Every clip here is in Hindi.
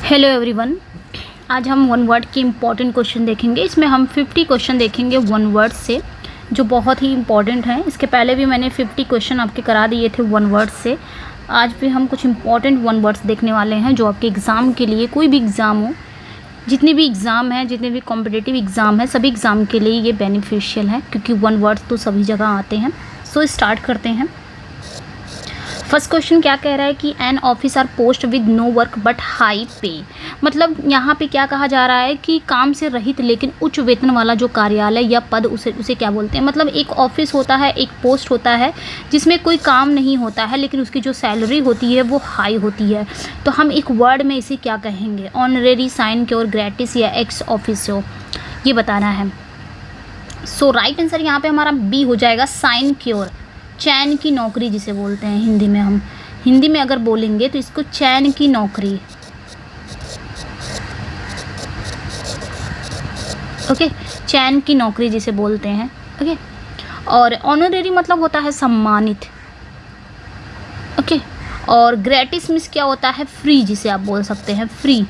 हेलो एवरीवन, आज हम वन वर्ड के इम्पॉर्टेंट क्वेश्चन देखेंगे। इसमें हम 50 क्वेश्चन देखेंगे वन वर्ड से, जो बहुत ही इम्पॉर्टेंट हैं। इसके पहले भी मैंने 50 क्वेश्चन आपके करा दिए थे वन वर्ड से। आज भी हम कुछ इम्पॉर्टेंट वन वर्ड्स देखने वाले हैं जो आपके एग्ज़ाम के लिए, कोई भी एग्ज़ाम हो, जितने भी एग्ज़ाम हैं, जितने भी कॉम्पिटिटिव एग्ज़ाम हैं, सभी एग्ज़ाम के लिए ये बेनिफिशियल है, क्योंकि वन वर्ड्स तो सभी जगह आते हैं। सो स्टार्ट करते हैं। फर्स्ट क्वेश्चन क्या कह रहा है कि an officer post with no work but high pay. मतलब यहाँ पे क्या कहा जा रहा है कि काम से रहित लेकिन उच्च वेतन वाला जो कार्यालय या पद, उसे क्या बोलते हैं। मतलब एक ऑफिस होता है, एक पोस्ट होता है जिसमें कोई काम नहीं होता है, लेकिन उसकी जो सैलरी होती है वो हाई होती है। तो हम एक वर्ड में इसे क्या कहेंगे? ऑनरेरी, साइन क्योर, ग्रेटिस या एक्स ऑफिसियो, ये बताना है। सो राइट आंसर यहाँ पे हमारा बी हो जाएगा, साइन क्योर। चैन की नौकरी जिसे बोलते हैं हिंदी में, हम हिंदी में अगर बोलेंगे तो इसको चैन की नौकरी, ओके, चैन की नौकरी जिसे बोलते हैं, ओके। और ऑनरेरी मतलब होता है सम्मानित, ओके। और ग्रेटिस मीन्स क्या होता है? फ्री, जिसे आप बोल सकते हैं फ्री।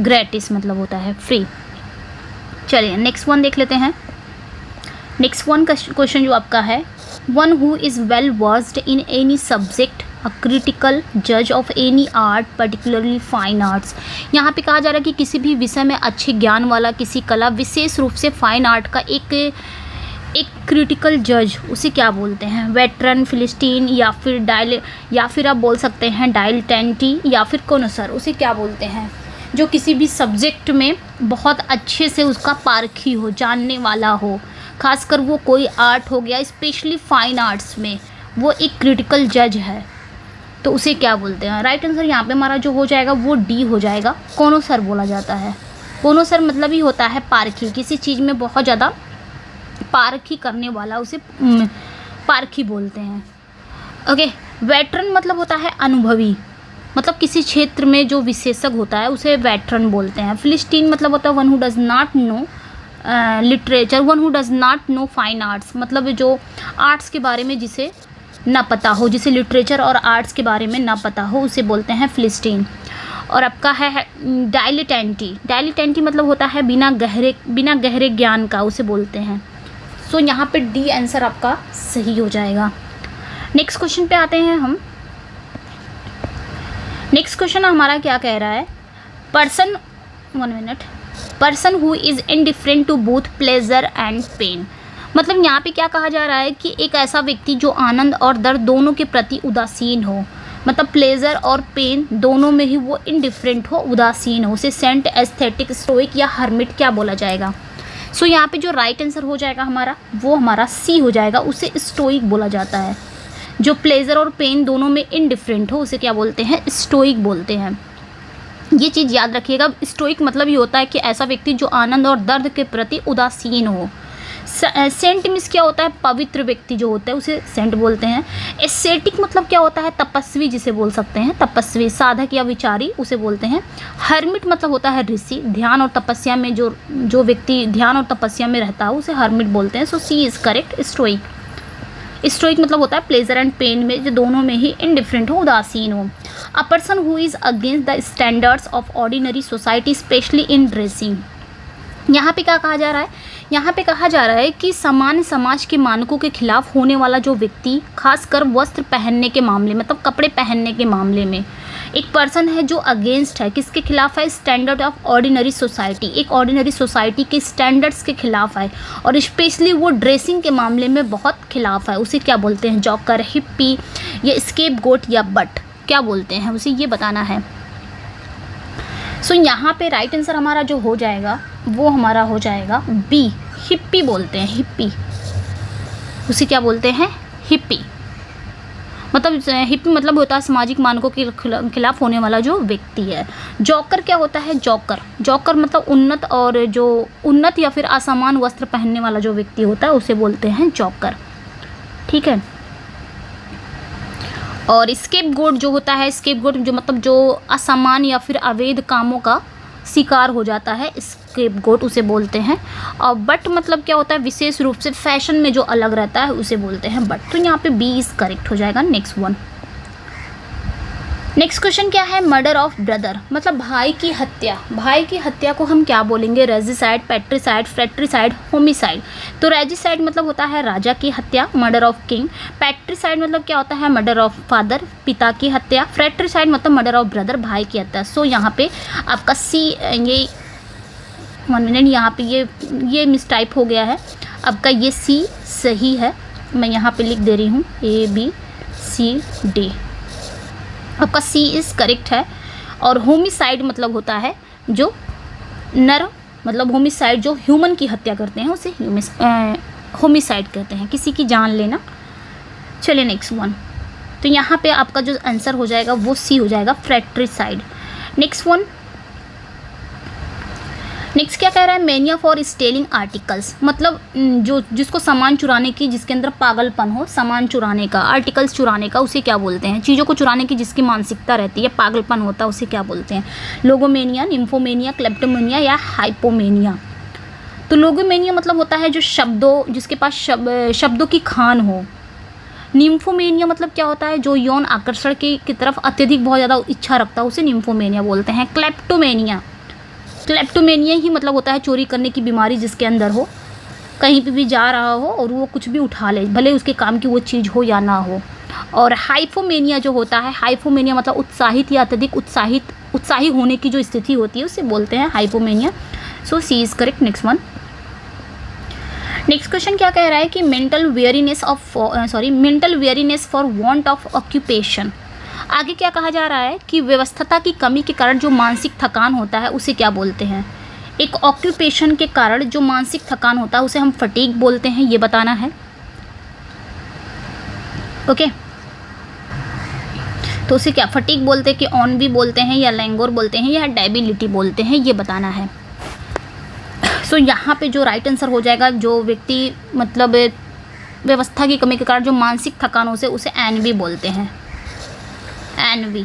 ग्रेटिस मतलब होता है फ्री। चलिए नेक्स्ट वन देख लेते हैं। नेक्स्ट वन का क्वेश्चन जो आपका है, one who is well versed in any subject, a critical जज of any art particularly fine arts. यहाँ पे कहा जा रहा है कि किसी भी विषय में अच्छे ज्ञान वाला, किसी कला, विशेष रूप से फाइन आर्ट का एक क्रिटिकल जज, उसे क्या बोलते हैं? वेटरन, फिलिस्टीन या फिर आप बोल सकते हैं डाइलेटेंटी या फिर कोनोसर, उसे क्या बोलते हैं? जो किसी भी सब्जेक्ट में बहुत अच्छे से उसका पारखी हो, जानने वाला हो, खासकर वो कोई आर्ट हो गया, स्पेशली फाइन आर्ट्स में वो एक क्रिटिकल जज है, तो उसे क्या बोलते हैं? राइट आंसर यहाँ पे हमारा जो हो जाएगा वो डी हो जाएगा, कोनोसर बोला जाता है। कोनोसर मतलब ही होता है पारखी, किसी चीज़ में बहुत ज़्यादा पारखी करने वाला, उसे पारखी बोलते हैं, ओके। वेटरन मतलब होता है अनुभवी, मतलब किसी क्षेत्र में जो विशेषज्ञ होता है उसे वेटरन बोलते हैं। फिलिस्टीन मतलब होता है one who does not know literature, one who does not know fine arts, मतलब जो आर्ट्स के बारे में जिसे ना पता हो, जिसे लिटरेचर और आर्ट्स के बारे में ना पता हो, उसे बोलते हैं फिलिस्टीन। और आपका है डाइलेटेंटी। डाइलेटेंटी मतलब होता है बिना गहरे ज्ञान का, उसे बोलते हैं। सो यहाँ पे डी आंसर आपका सही हो जाएगा। नेक्स्ट क्वेश्चन पे आते हैं हम। नेक्स्ट क्वेश्चन हमारा क्या कह रहा है? Person who is indifferent to both pleasure and pain. मतलब यहाँ पे क्या कहा जा रहा है कि एक ऐसा व्यक्ति जो आनंद और दर्द दोनों के प्रति उदासीन हो, मतलब प्लेजर और पेन दोनों में ही वो इनडिफरेंट हो, उदासीन हो, उसे सेंट, एस्थेटिक, स्टोइक या हर्मिट क्या बोला जाएगा? सो यहाँ पे जो राइट आंसर हो जाएगा हमारा, वो हमारा सी हो जाएगा, उसे स्टोइक बोला जाता है। जो प्लेजर और पेन दोनों में इनडिफरेंट हो उसे क्या बोलते हैं? स्टोइक बोलते हैं। ये चीज़ याद रखिएगा, स्टोइक मतलब ये होता है कि ऐसा व्यक्ति जो आनंद और दर्द के प्रति उदासीन हो। सेंट मीन्स क्या होता है? पवित्र व्यक्ति जो होता है उसे सेंट बोलते हैं। एस्थेटिक मतलब क्या होता है? तपस्वी, जिसे बोल सकते हैं तपस्वी, साधक या विचारी, उसे बोलते हैं। हर्मिट मतलब होता है ऋषि, ध्यान और तपस्या में जो व्यक्ति ध्यान और तपस्या में रहता है उसे हर्मिट बोलते हैं। सो C is correct, stoic. Stoic मतलब होता है प्लेजर एंड पेन में जो दोनों में ही इनडिफरेंट हो, उदासीन हो। अ person who is against the standards of ordinary society specially in dressing. यहाँ पे क्या कहा जा रहा है? यहाँ पे कहा जा रहा है कि सामान्य समाज के मानकों के खिलाफ होने वाला जो व्यक्ति, खासकर वस्त्र पहनने के मामले, मतलब कपड़े पहनने के मामले में एक पर्सन है जो अगेंस्ट है, किसके खिलाफ है? स्टैंडर्ड ऑफ ऑर्डिनरी सोसाइटी, एक ऑर्डिनरी सोसाइटी के स्टैंडर्ड्स के खिलाफ है, और स्पेशली वो ड्रेसिंग के मामले में बहुत खिलाफ है, उसे क्या बोलते हैं? जॉकर, हिप्पी या स्केपगोट या बट, क्या बोलते हैं उसे? ये बताना है। सो यहाँ पे राइट आंसर हमारा जो हो जाएगा वो हमारा हो जाएगा बी, हिप्पी बोलते हैं। हिप्पी, उसे क्या बोलते हैं? हिप्पी। मतलब हिप्पी मतलब होता है सामाजिक मानकों के खिलाफ होने वाला जो व्यक्ति है। जॉकर क्या होता है? जॉकर मतलब उन्नत, और जो उन्नत या फिर असमान वस्त्र पहनने वाला जो व्यक्ति होता है उसे बोलते हैं जॉकर, ठीक है। और स्केपगोट जो होता है, स्केपगोट जो मतलब जो असमान या फिर अवैध कामों का शिकार हो जाता है, स्केपगोट उसे बोलते हैं। और बट मतलब क्या होता है? विशेष रूप से फैशन में जो अलग रहता है उसे बोलते हैं बट। तो यहाँ पे बी इज़ करेक्ट हो जाएगा। नेक्स्ट वन, नेक्स्ट क्वेश्चन क्या है, मर्डर ऑफ ब्रदर, मतलब भाई की हत्या। भाई की हत्या को हम क्या बोलेंगे, रेजिसाइड, पैट्रिसाइड, फ्रेट्रिसाइड, होमिसाइड। तो रेजिसाइड मतलब होता है राजा की हत्या, मर्डर ऑफ किंग। पैट्रिसाइड मतलब क्या होता है, मर्डर ऑफ फादर, पिता की हत्या। फ्रेट्रिसाइड मतलब मर्डर ऑफ ब्रदर, भाई की हत्या। सो यहाँ पे आपका सी, ये 1 मिनट, यहाँ पे ये मिसटाइप हो गया है आपका, ये सी सही है, मैं यहाँ पे लिख दे रही हूँ ABCD, आपका सी इज़ करेक्ट है। और होमिसाइड मतलब होता है जो नर, मतलब होमिसाइड जो ह्यूमन की हत्या करते हैं उसे होमिसाइड कहते हैं, किसी की जान लेना। चलिए नेक्स्ट वन, तो यहाँ पे आपका जो आंसर हो जाएगा वो सी हो जाएगा, फ्रेट्रिसाइड। नेक्स्ट वन, नेक्स्ट क्या कह रहा है, मेनिया फॉर स्टेलिंग आर्टिकल्स, मतलब जो जिसको सामान चुराने की, जिसके अंदर पागलपन हो, सामान चुराने का, आर्टिकल्स चुराने का, उसे क्या बोलते हैं, चीज़ों को चुराने की जिसकी मानसिकता रहती है, पागलपन होता है, उसे क्या बोलते हैं, लोगोमेनिया, निम्फोमेनिया, क्लेप्टोमेनिया या हाइपोमेनिया। तो लोगोमेनिया मतलब होता है जो शब्दों, जिसके पास शब्दों की खान हो। निम्फोमेनिया मतलब क्या होता है, जो यौन आकर्षण की तरफ अत्यधिक बहुत ज़्यादा इच्छा रखता है, उसे निम्फोमेनिया बोलते हैं। क्लेप्टोमेनिया ही मतलब होता है चोरी करने की बीमारी, जिसके अंदर हो, कहीं पे भी जा रहा हो और वो कुछ भी उठा ले, भले उसके काम की वो चीज़ हो या ना हो। और हाइपोमेनिया जो होता है, हाइपोमेनिया मतलब उत्साहित या अत्यधिक उत्साही होने की जो स्थिति होती है उसे बोलते हैं hypomania. So C is correct. Next one, next question क्या कह रहा है कि mental weariness for want of occupation. आगे क्या कहा जा रहा है कि व्यवस्थता की कमी के कारण जो मानसिक थकान होता है उसे क्या बोलते हैं। एक ऑक्यूपेशन के कारण जो मानसिक थकान होता है उसे हम फटीग बोलते हैं, ये बताना है। ओके, तो उसे क्या फटीग बोलते हैं, कि ऑनवी बोलते हैं या लैंगोर बोलते हैं या डेबिलिटी बोलते हैं, ये बताना है। सो यहाँ पे जो राइट आंसर हो जाएगा, जो व्यक्ति मतलब व्यवस्था की कमी के कारण जो मानसिक थकान हो उसे एनवी बोलते हैं, एनवी।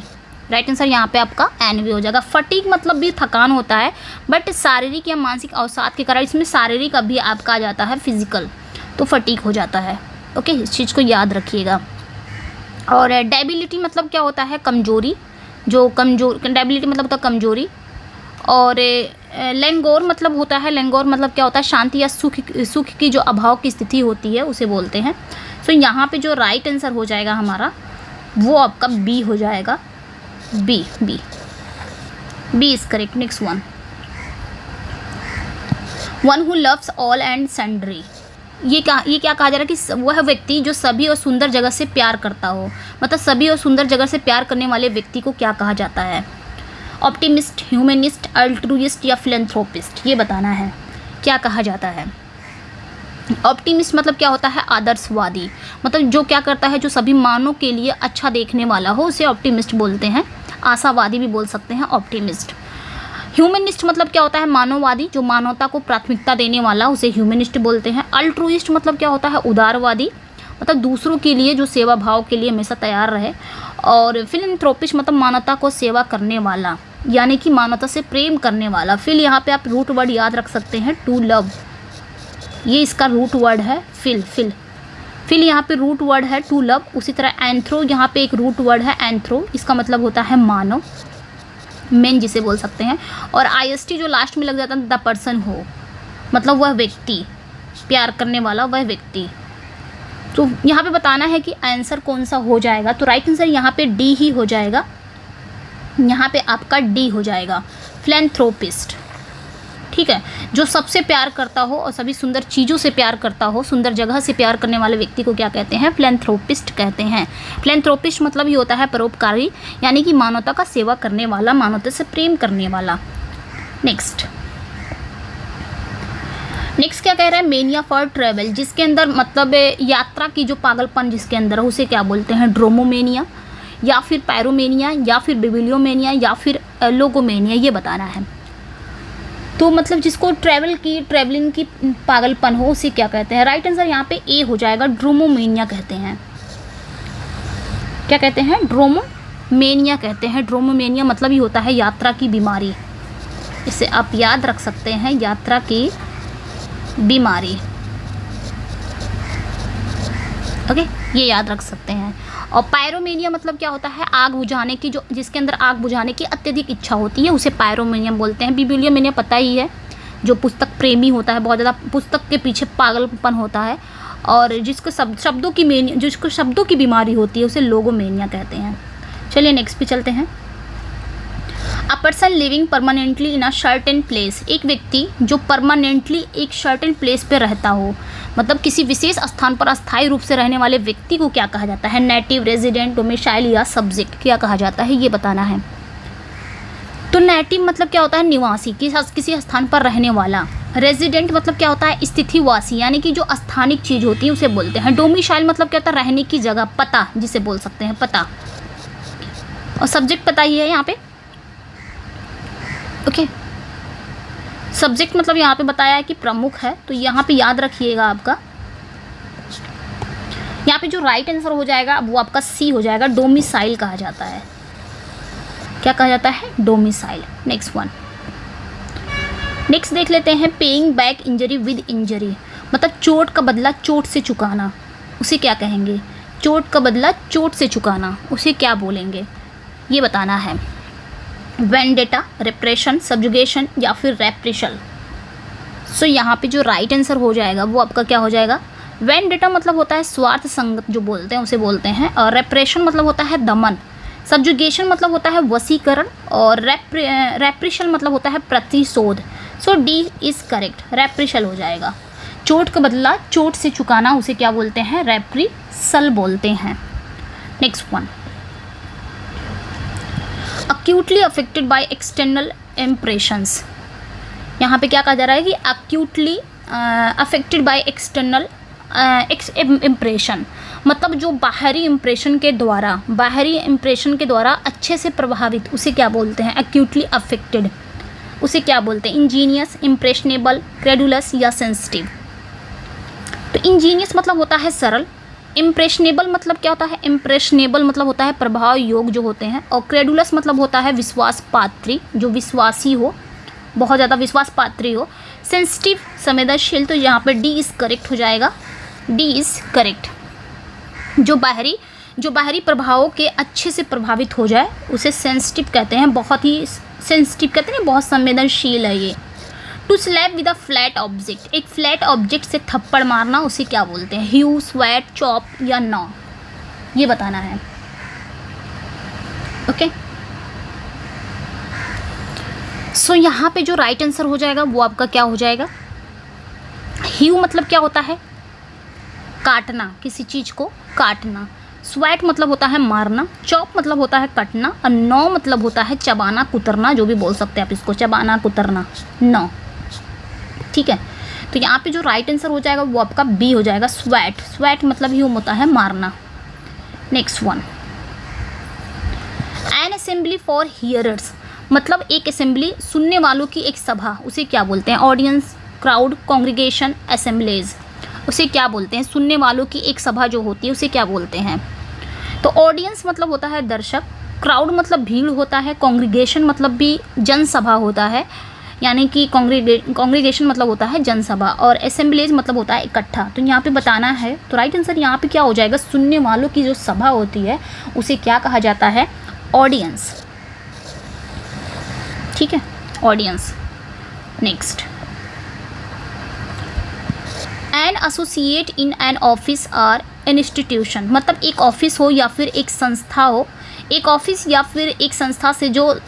राइट आंसर यहाँ पे आपका एनवी हो जाएगा। फटीग मतलब भी थकान होता है, बट शारीरिक या मानसिक अवसाद के कारण, इसमें शारीरिक अभी आपका आ जाता है फिजिकल, तो फटीग हो जाता है। ओके, इस चीज़ को याद रखिएगा। और डेबिलिटी मतलब क्या होता है, कमजोरी, डेबिलिटी मतलब होता है कमजोरी। और लैंगोर मतलब होता है, लैंगोर मतलब क्या होता है, शांति या सुख की जो अभाव की स्थिति होती है उसे बोलते हैं। सो यहाँ पे जो राइट आंसर हो जाएगा हमारा वो आपका बी हो जाएगा, B is correct. Next one who loves all and sundry, ये क्या कहा जा रहा है कि वह व्यक्ति जो सभी और सुंदर जगह से प्यार करता हो, मतलब सभी और सुंदर जगह से प्यार करने वाले व्यक्ति को क्या कहा जाता है। ऑप्टिमिस्ट, ह्यूमनिस्ट, अल्ट्रुइस्ट या फिलैंथ्रोपिस्ट, ये बताना है क्या कहा जाता है। ऑप्टिमिस्ट मतलब क्या होता है, आदर्शवादी, मतलब जो क्या करता है, जो सभी मानव के लिए अच्छा देखने वाला हो उसे ऑप्टिमिस्ट बोलते हैं। आशावादी भी बोल सकते हैं ऑप्टिमिस्ट। ह्यूमनिस्ट मतलब क्या होता है, मानववादी, जो मानवता को प्राथमिकता देने वाला उसे ह्यूमनिस्ट बोलते हैं। अल्ट्रुइस्ट मतलब क्या होता है, उदारवादी, मतलब दूसरों के लिए जो सेवा भाव के लिए हमेशा तैयार रहे। और फिलैंथ्रोपिस्ट मतलब मानवता को सेवा करने वाला, यानी कि मानवता से प्रेम करने वाला। फिर यहाँ पे आप रूट वर्ड याद रख सकते हैं, टू लव, ये इसका रूट वर्ड है। फिल यहाँ पे रूट वर्ड है टू लव। उसी तरह एंथ्रो, यहाँ पे एक रूट वर्ड है एंथ्रो, इसका मतलब होता है मानव, मेन जिसे बोल सकते हैं। और IST जो लास्ट में लग जाता है, द पर्सन हो, मतलब वह व्यक्ति, प्यार करने वाला वह व्यक्ति। तो यहाँ पे बताना है कि आंसर कौन सा हो जाएगा। तो राइट आंसर यहाँ पे डी ही हो जाएगा, यहाँ पे आपका डी हो जाएगा, फिलैंथ्रोपिस्ट। ठीक है, जो सबसे प्यार करता हो और सभी सुंदर चीज़ों से प्यार करता हो, सुंदर जगह से प्यार करने वाले व्यक्ति को क्या कहते हैं, फिलैंथ्रोपिस्ट कहते हैं। फिलैंथ्रोपिस्ट मतलब ही होता है परोपकारी, यानी कि मानवता का सेवा करने वाला, मानवता से प्रेम करने वाला। नेक्स्ट क्या कह रहा है, मेनिया फॉर ट्रैवल, जिसके अंदर मतलब यात्रा की जो पागलपन जिसके अंदर है उसे क्या बोलते हैं, ड्रोमोमेनिया या फिर पैरोमेनिया या फिर बिबिलियोमेनिया या फिर लोगोमेनिया, ये बताना है। तो मतलब जिसको ट्रैवलिंग की पागलपन हो उसे क्या कहते हैं। राइट आंसर यहाँ पे ए हो जाएगा, ड्रोमोमेनिया कहते हैं। क्या कहते हैं, ड्रोमोमेनिया कहते हैं। ड्रोमोमेनिया मतलब ही होता है यात्रा की बीमारी, इसे आप याद रख सकते हैं, यात्रा की बीमारी। ओके। ये याद रख सकते हैं। और पायरोमेनिया मतलब क्या होता है, आग बुझाने की, जो जिसके अंदर आग बुझाने की अत्यधिक इच्छा होती है उसे पायरोमेनियम बोलते हैं। बिब्लियोमेनिया पता ही है, जो पुस्तक प्रेमी होता है, बहुत ज़्यादा पुस्तक के पीछे पागलपन होता है, और जिसको जिसको शब्दों की बीमारी होती है उसे लोगोमेनिया कहते हैं। चलिए नेक्स्ट पे चलते हैं। A person living permanently in a certain place, एक व्यक्ति जो परमानेंटली एक सर्टेन प्लेस पे रहता हो, मतलब किसी विशेष स्थान पर अस्थायी रूप से रहने वाले व्यक्ति को क्या कहा जाता है, नेटिव, रेजिडेंट, डोमिसाइल या सब्जेक्ट क्या कहा जाता है, ये बताना है। तो नेटिव मतलब क्या होता है, निवासी, किसी स्थान पर रहने वाला। रेजिडेंट मतलब क्या होता है, स्थितिवासी, यानी कि जो स्थानिक चीज़ होती है उसे बोलते हैं। डोमिसाइल मतलब क्या होता है, रहने की जगह, पता जिसे बोल सकते हैं, पता। और सब्जेक्ट पता ही है यहाँ पे, ओके। सब्जेक्ट मतलब यहाँ पे बताया है कि प्रमुख है, तो यहाँ पे याद रखिएगा आपका, यहाँ पे जो राइट आंसर हो जाएगा वो आपका सी हो जाएगा, डोमिसाइल कहा जाता है। क्या कहा जाता है, डोमिसाइल। नेक्स्ट वन, नेक्स्ट देख लेते हैं। Paying back injury with injury, मतलब चोट का बदला चोट से चुकाना, उसे क्या कहेंगे, चोट का बदला चोट से चुकाना, उसे क्या बोलेंगे, ये बताना है। वेंडेटा, रिप्रेशन, सब्जुगेशन या फिर रेप्रेशल। सो यहाँ पे जो राइट आंसर हो जाएगा वो आपका क्या हो जाएगा, वेंडेटा मतलब होता है स्वार्थ संगत जो बोलते हैं उसे बोलते हैं, और रेप्रेशन मतलब होता है दमन, सब्जुगेशन मतलब होता है वशीकरण, और रेप्रेशल मतलब होता है प्रतिशोध। सो डी इज़ करेक्ट, रेप्रेशल हो जाएगा। चोट का बदला चोट से चुकाना उसे क्या बोलते हैं, रेप्रेशल बोलते हैं। Next one, acutely affected by external impressions, यहाँ पे क्या कहा जा रहा है कि acutely affected by external impression, मतलब जो बाहरी इम्प्रेशन के द्वारा अच्छे से प्रभावित, उसे क्या बोलते हैं, acutely affected, उसे क्या बोलते हैं, इंजीनियस, इम्प्रेशनेबल, क्रेडुलस या सेंसिटिव। तो इंजीनियस मतलब होता है सरल, इम्प्रेशनेबल मतलब क्या होता है, इम्प्रेशनेबल मतलब होता है प्रभाव योग जो होते हैं, और क्रेडुलस मतलब होता है विश्वास पात्री, जो विश्वासी हो, बहुत ज़्यादा विश्वास पात्री हो। सेंसिटिव, संवेदनशील, तो यहाँ पर डी इज़ करेक्ट हो जाएगा, डी इज़ करेक्ट। जो बाहरी प्रभावों के अच्छे से प्रभावित हो जाए उसे सेंसिटिव कहते हैं, बहुत ही सेंसिटिव कहते हैं, बहुत संवेदनशील है ये। To slap with a flat object, एक फ्लैट ऑब्जेक्ट से थप्पड़ मारना उसे क्या बोलते हैं, ह्यू, स्वैट, चॉप या नॉ, ये बताना है, ओके। सो यहाँ पे जो राइट आंसर हो जाएगा वो आपका क्या हो जाएगा, ह्यू मतलब क्या होता है, काटना, किसी चीज़ को काटना। स्वैट मतलब होता है मारना, चॉप मतलब होता है कटना, और नॉ मतलब होता है चबाना, कुतरना, जो भी बोल सकते हैं आप इसको, चबाना, कुतरना, नॉ, ठीक है। तो यहाँ पे जो राइट आंसर हो जाएगा वो आपका बी हो जाएगा, स्वैट। स्वैट मतलब ह्यूम होता है मारना। Next one, N assembly for hearers, मतलब एक असेंबली, सुनने वालों की एक सभा, उसे क्या बोलते हैं, ऑडियंस, क्राउड, कॉन्ग्रीगेशन, असेंबलीज, उसे क्या बोलते हैं, सुनने वालों की एक सभा जो होती है उसे क्या बोलते हैं। तो ऑडियंस मतलब होता है दर्शक, क्राउड मतलब भीड़ होता है, कॉन्ग्रीगेशन मतलब भी जनसभा होता है, यानी कि कॉन्ग्रीगेशन मतलब होता है जनसभा, और असेंबलीज मतलब होता है इकट्ठा। तो यहाँ पे बताना है, तो राइट आंसर यहाँ पे क्या हो जाएगा, सुनने वालों की जो सभा होती है उसे क्या कहा जाता है, ऑडियंस, ठीक है, audience. Next, an associate in an office or institution, मतलब एक ऑफिस हो या फिर एक संस्था हो, एक ऑफिस या फिर एक संस्था से जो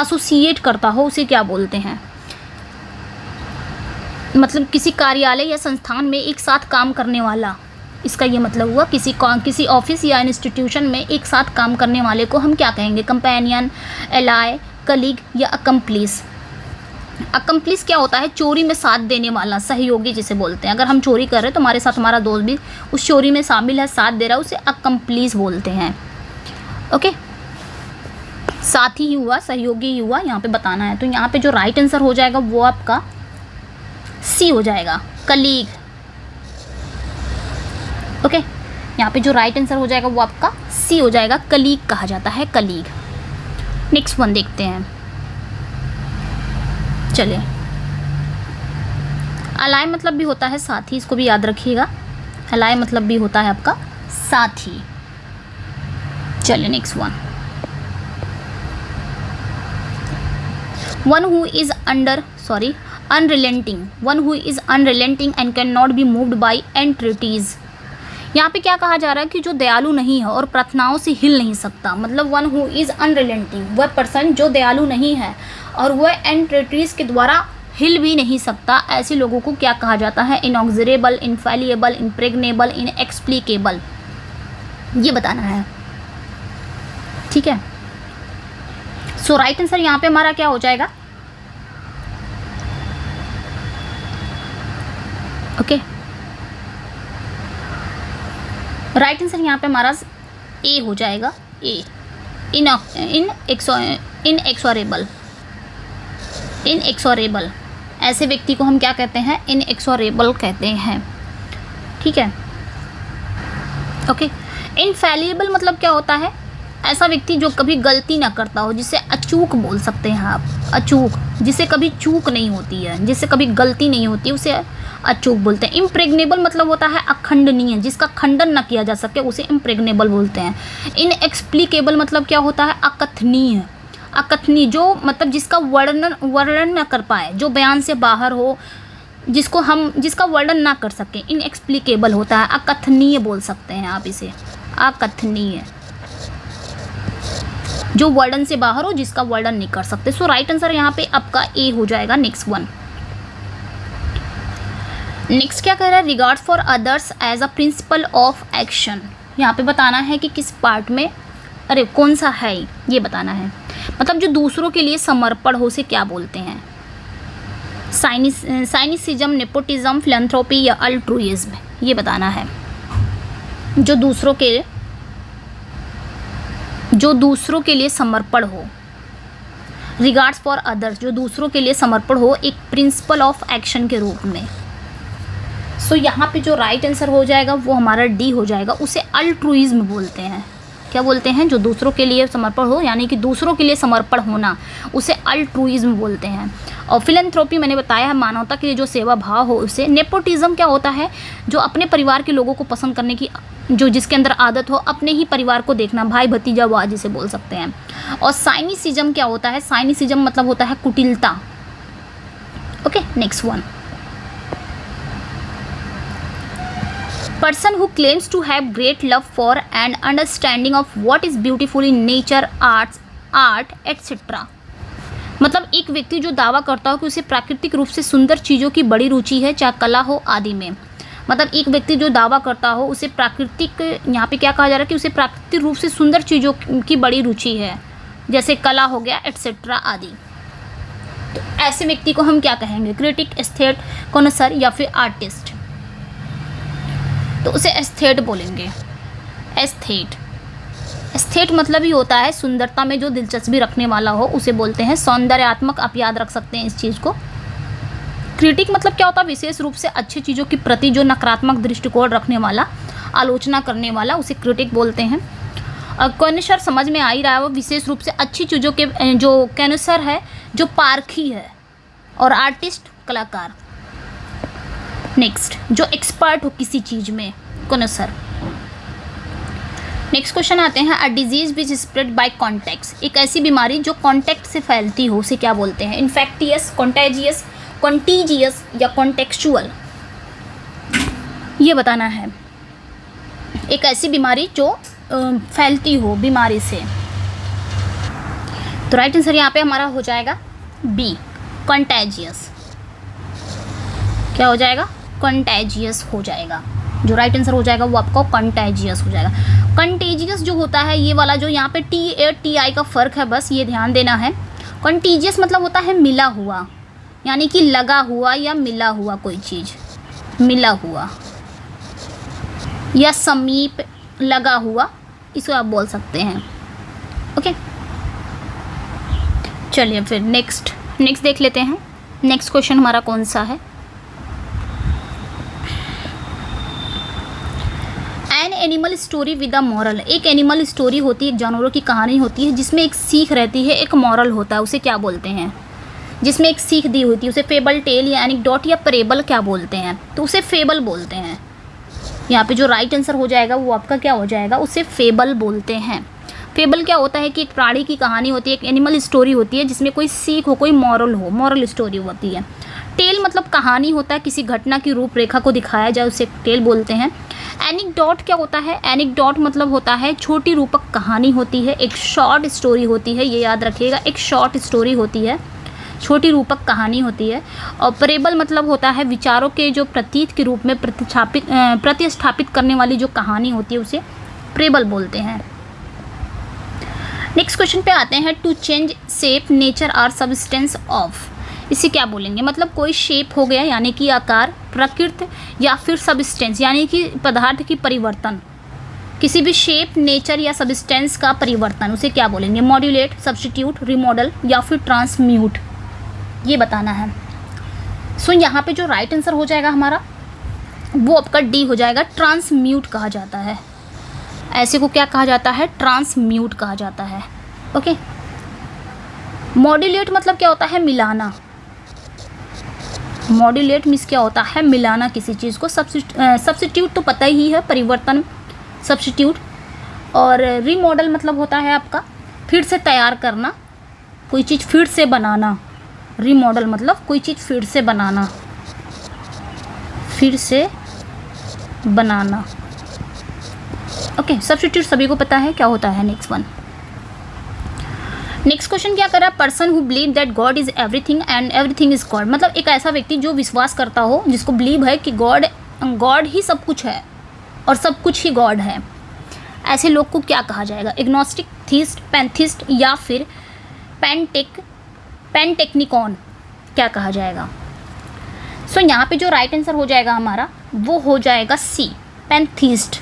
एसोसिएट करता हो उसे क्या बोलते हैं, मतलब किसी कार्यालय या संस्थान में एक साथ काम करने वाला, इसका ये मतलब हुआ किसी ऑफिस या इंस्टीट्यूशन में एक साथ काम करने वाले को हम क्या कहेंगे, कंपेनियन, एलाय, कलीग या अकम्प्लिस। अकम्प्लिस क्या होता है, चोरी में साथ देने वाला, सहयोगी जिसे बोलते हैं। अगर हम चोरी कर रहे हैं तो हमारे साथ हमारा दोस्त भी उस चोरी में शामिल है, साथ दे रहा है, उसे अकम्प्लिस बोलते हैं, ओके। साथी ही हुआ, सहयोगी ही हुआ, यहाँ पे बताना है। तो यहाँ पे जो राइट आंसर हो जाएगा वो आपका सी हो जाएगा, कलीग, ओके। यहाँ पे जो राइट आंसर हो जाएगा वो आपका सी हो जाएगा, कलीग कहा जाता है, कलीग। नेक्स्ट वन देखते हैं, चलिए। अलाय मतलब भी होता है साथी, इसको भी याद रखिएगा, अलाय मतलब भी होता है आपका साथी। चलिए next one, one who is unrelenting, one who is unrelenting and cannot be moved by entreaties। यहाँ पे क्या कहा जा रहा है कि जो दयालु नहीं है और प्रार्थनाओं से हिल नहीं सकता, मतलब वन हु इज अनरिलेंटिंग, वह पर्सन जो दयालु नहीं है और वह एंट्रेटीज के द्वारा हिल भी नहीं सकता, ऐसे लोगों को क्या कहा जाता है? इनऑक्सरेबल, इनफैलिएबल, इम्प्रेग्नेबल, इनएक्सप्लिकेबल, ये बताना है। ठीक है, सो राइट आंसर यहाँ पे हमारा क्या हो जाएगा? ओके, राइट आंसर यहाँ पे हमारा ए हो जाएगा, ए, इनएक्सोरेबल। ऐसे व्यक्ति को हम क्या कहते हैं? इनएक्सोरेबल कहते हैं। ठीक है, ओके। इनफैलिएबल मतलब क्या होता है? ऐसा व्यक्ति जो कभी गलती ना करता हो, जिसे अचूक बोल सकते हैं आप, अचूक, जिसे कभी चूक नहीं होती है, जिसे कभी गलती नहीं होती, उसे अचूक बोलते हैं। इम्प्रेग्नेबल मतलब होता है अखंडनीय, जिसका खंडन ना किया जा सके, उसे इम्प्रेग्नेबल बोलते हैं। इनएक्सप्लिकेबल मतलब क्या होता है? अकथनीय, अकथनीय, जो मतलब जिसका वर्णन ना कर पाए, जो बयान से बाहर हो, जिसका वर्णन ना कर सके, इनएक्सप्लिकेबल होता है। अकथनीय बोल सकते हैं आप इसे, अकथनीय, जो वर्णन से बाहर हो, जिसका वर्णन नहीं कर सकते। सो राइट आंसर यहाँ पे आपका ए हो जाएगा। नेक्स्ट वन, नेक्स्ट क्या कह रहा है? Regard for others as a principle of action. यहाँ पे बताना है कि किस पार्ट में, अरे कौन सा है ये बताना है। मतलब जो दूसरों के लिए समर्पण हो उसे क्या बोलते हैं? साइनिसिज्म, नेपोटिज्म, फिलैंथ्रोपी या अल्ट्रुइज्म, ये बताना है। जो दूसरों के लिए समर्पण हो, रिगार्ड्स फॉर अदर्स, जो दूसरों के लिए समर्पण हो एक प्रिंसिपल ऑफ एक्शन के रूप में। सो यहाँ पे जो राइट आंसर हो जाएगा वो हमारा डी हो जाएगा। उसे अल्ट्रुइज्म बोलते हैं। क्या बोलते हैं? जो दूसरों के लिए समर्पण हो, यानी कि दूसरों के लिए समर्पण होना, उसे अल्ट्रुइज्म बोलते हैं। और फिलैंथ्रोपी मैंने बताया है, मानवता के लिए जो सेवा भाव हो उसे। नेपोटिज्म क्या होता है? जो अपने परिवार के लोगों को पसंद करने की, जो जिसके अंदर आदत हो अपने ही परिवार को देखना, भाई भतीजा वाह जिसे बोल सकते हैं। और साइनिसिज्म क्या होता है? साइनिसिज्म मतलब होता है कुटिलता। Okay, next one, person who claims to have great love for and understanding of what is beautiful in nature, art etc। मतलब एक व्यक्ति जो दावा करता हो कि उसे प्राकृतिक रूप से सुंदर चीज़ों की बड़ी रुचि है, चाहे कला हो आदि में। मतलब एक व्यक्ति जो दावा करता हो उसे प्राकृतिक, यहाँ पे क्या कहा जा रहा है कि उसे प्राकृतिक रूप से सुंदर चीज़ों की बड़ी रुचि है, जैसे कला हो गया एट्सेट्रा आदि। तो ऐसे व्यक्ति को हम क्या कहेंगे? क्रिटिक, एस्थेट, कॉनसर या फिर आर्टिस्ट। तो उसे एस्थेट बोलेंगे। एस्थेट, एस्थेट मतलब ही होता है सुंदरता में जो दिलचस्पी रखने वाला हो, उसे बोलते हैं सौंदर्यात्मक। आप याद रख सकते हैं इस चीज़ को। क्रिटिक मतलब क्या होता है? विशेष रूप से अच्छी चीज़ों के प्रति जो नकारात्मक दृष्टिकोण रखने वाला, आलोचना करने वाला, उसे क्रिटिक बोलते हैं। और कॉनिशर समझ में आ ही रहा है, वो विशेष रूप से अच्छी चीज़ों के, जो कैनसर है जो पारखी है। और आर्टिस्ट कलाकार। नेक्स्ट, जो एक्सपर्ट हो किसी चीज़ में, कॉनिशर। नेक्स्ट क्वेश्चन आते हैं, a disease which spread by contacts. एक ऐसी बीमारी जो कॉन्टैक्ट से फैलती हो उसे क्या बोलते हैं? इन्फेक्टियस, कॉन्टेजियस, कॉन्टीजियस या कॉन्टेक्चुअल, ये बताना है। एक ऐसी बीमारी जो फैलती हो बीमारी से। तो राइट आंसर यहाँ पे हमारा हो जाएगा बी, कॉन्टेजियस। क्या हो जाएगा? कॉन्टेजियस हो जाएगा। जो राइट आंसर हो जाएगा वो आपको कॉन्टेजियस हो जाएगा। कंटेजियस जो होता है, ये वाला जो यहाँ पे TI का फ़र्क है, बस ये ध्यान देना है। कंटीजियस मतलब होता है मिला हुआ, यानी कि लगा हुआ या मिला हुआ, कोई चीज़ मिला हुआ या समीप लगा हुआ, इसको आप बोल सकते हैं। ओके, चलिए फिर नेक्स्ट देख लेते हैं। नेक्स्ट क्वेश्चन हमारा कौन सा है? An animal story with a moral. एक एनिमल स्टोरी होती है, एक जानवरों की कहानी होती है जिसमें एक सीख रहती है, एक मॉरल होता है, उसे क्या बोलते हैं? जिसमें एक सीख दी होती है उसे फेबल, टेल या एनेक्डोट या परेबल क्या बोलते हैं? तो उसे फेबल बोलते हैं। यहाँ पे जो राइट आंसर हो जाएगा वो आपका क्या हो जाएगा, उसे फेबल बोलते हैं। फेबल क्या होता है कि एक प्राणी की कहानी होती है, एक एनिमल स्टोरी होती है जिसमें कोई सीख हो, कोई मॉरल हो, मॉरल स्टोरी होती है। टेल मतलब कहानी होता है, किसी घटना की रूपरेखा को दिखाया जाए उसे टेल बोलते हैं। एनेक्डोट क्या होता है, एनेक्डोट मतलब होता है छोटी रूपक कहानी होती है, एक शॉर्ट स्टोरी होती है, ये याद रखिएगा, एक शॉर्ट स्टोरी होती है, छोटी रूपक कहानी होती है। और परेबल मतलब होता है विचारों के जो प्रतीत के रूप में प्रतिस्थापित करने वाली जो कहानी होती है उसे परेबल बोलते हैं। नेक्स्ट क्वेश्चन पे आते हैं, to change shape nature or substance of, इसे क्या बोलेंगे, मतलब कोई शेप हो गया यानी कि आकार, प्रकृति या फिर सब्सटेंस यानी कि पदार्थ की परिवर्तन, किसी भी शेप, नेचर या सब्सटेंस का परिवर्तन, उसे क्या बोलेंगे, मॉड्यूलेट, सब्स्टिट्यूट, रिमॉडल या फिर ट्रांसम्यूट, ये बताना है। सो यहाँ पे जो राइट आंसर हो जाएगा हमारा वो आपका डी हो जाएगा, ट्रांसम्यूट कहा जाता है। ऐसे को क्या कहा जाता है, ट्रांसम्यूट कहा जाता है। ओके, मॉड्यूलेट मतलब क्या होता है, मिलाना, मॉड्यूलेट मीन्स क्या होता है, मिलाना किसी चीज़ को। सब्स्टिट्यूट तो पता ही है, परिवर्तन, सब्स्टिट्यूट। और रीमॉडल मतलब होता है आपका फिर से तैयार करना, कोई चीज़ फिर से बनाना। रीमॉडल मतलब कोई चीज़ फिर से बनाना, फिर से बनाना। ओके, सब्स्टिट्यूट सभी को पता है क्या होता है। नेक्स्ट वन, नेक्स्ट क्वेश्चन क्या कर रहा है, person who believe that God is everything and everything is God, मतलब एक ऐसा व्यक्ति जो विश्वास करता हो, जिसको बिलीव है कि गॉड ही सब कुछ है और सब कुछ ही गॉड है, ऐसे लोग को क्या कहा जाएगा, एग्नोस्टिक, थीस्ट, पैंथिस्ट या फिर पैंटेक्निकॉन, क्या कहा जाएगा। सो यहाँ पे जो राइट आंसर हो जाएगा हमारा वो हो जाएगा सी, पैंथिस्ट,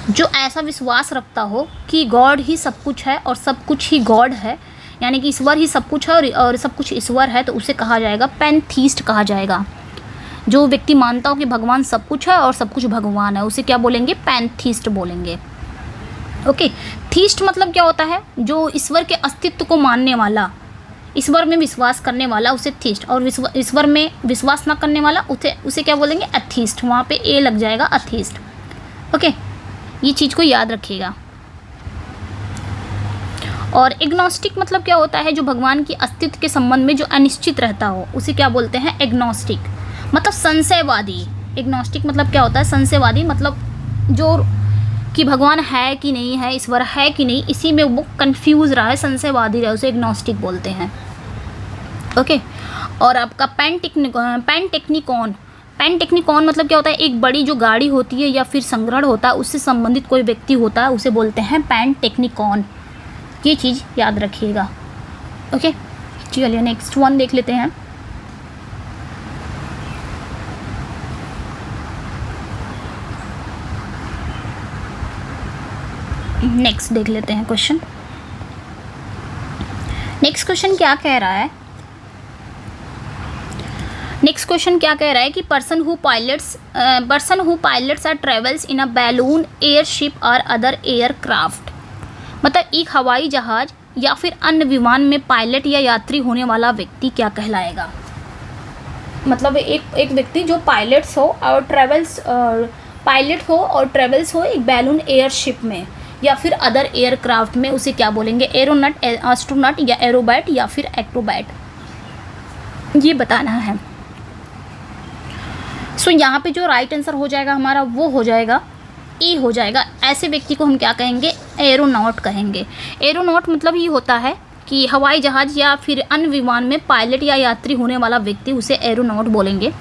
जो ऐसा विश्वास रखता हो कि गॉड ही सब कुछ है और सब कुछ ही गॉड है, यानी कि ईश्वर ही सब कुछ है और सब कुछ ईश्वर है, तो उसे कहा जाएगा पैंथीस्ट कहा जाएगा। जो व्यक्ति मानता हो कि भगवान सब कुछ है और सब कुछ भगवान है, उसे क्या बोलेंगे, पैंथीस्ट बोलेंगे। ओके, थीस्ट मतलब क्या होता है, जो ईश्वर के अस्तित्व को मानने वाला, ईश्वर में विश्वास करने वाला, उसे थीस्ट, और ईश्वर में विश्वास ना करने वाला उसे क्या बोलेंगे, अथीस्ट, वहाँ पे ए लग जाएगा, अथीस्ट। ओके, ये चीज़ को याद रखिएगा। और एग्नोस्टिक मतलब क्या होता है, जो भगवान की अस्तित्व के संबंध में जो अनिश्चित रहता हो, उसे क्या बोलते हैं, एग्नोस्टिक, मतलब संशयवादी। एग्नोस्टिक मतलब क्या होता है, संशयवादी, मतलब जो कि भगवान है कि नहीं है, ईश्वर है कि नहीं, इसी में वो कंफ्यूज रहा है, संशयवादी रहा है, उसे एग्नोस्टिक बोलते हैं। ओके, और आपका पैंटेक्निकॉन मतलब क्या होता है, एक बड़ी जो गाड़ी होती है या फिर संग्रहण होता है, उससे संबंधित कोई व्यक्ति होता है, उसे बोलते हैं पैंटेक्निकॉन। ये चीज़ याद रखिएगा। ओके, चलिए नेक्स्ट वन देख लेते हैं। नेक्स्ट देख लेते हैं क्वेश्चन। नेक्स्ट क्वेश्चन क्या कह रहा है, नेक्स्ट क्वेश्चन क्या कह रहा है कि person who pilots or travels in a balloon, airship और अदर एयरक्राफ्ट, मतलब एक हवाई जहाज या फिर अन्य विमान में पायलट या यात्री होने वाला व्यक्ति क्या कहलाएगा। मतलब एक व्यक्ति जो पायलट हो और ट्रेवल्स हो एक बैलून, एयरशिप में या फिर अदर एयरक्राफ्ट में, उसे क्या बोलेंगे, एरोनट, एस्ट्रोनॉट या एरोबैट या फिर एक्रोबैट, ये बताना है। सो यहाँ पे जो राइट आंसर हो जाएगा हमारा वो हो जाएगा ए हो जाएगा। ऐसे व्यक्ति को हम क्या कहेंगे, एरोनॉट कहेंगे। एरोनॉट मतलब ये होता है कि हवाई जहाज या फिर अन्य विमान में पायलट या यात्री होने वाला व्यक्ति, उसे एरोनॉट बोलेंगे।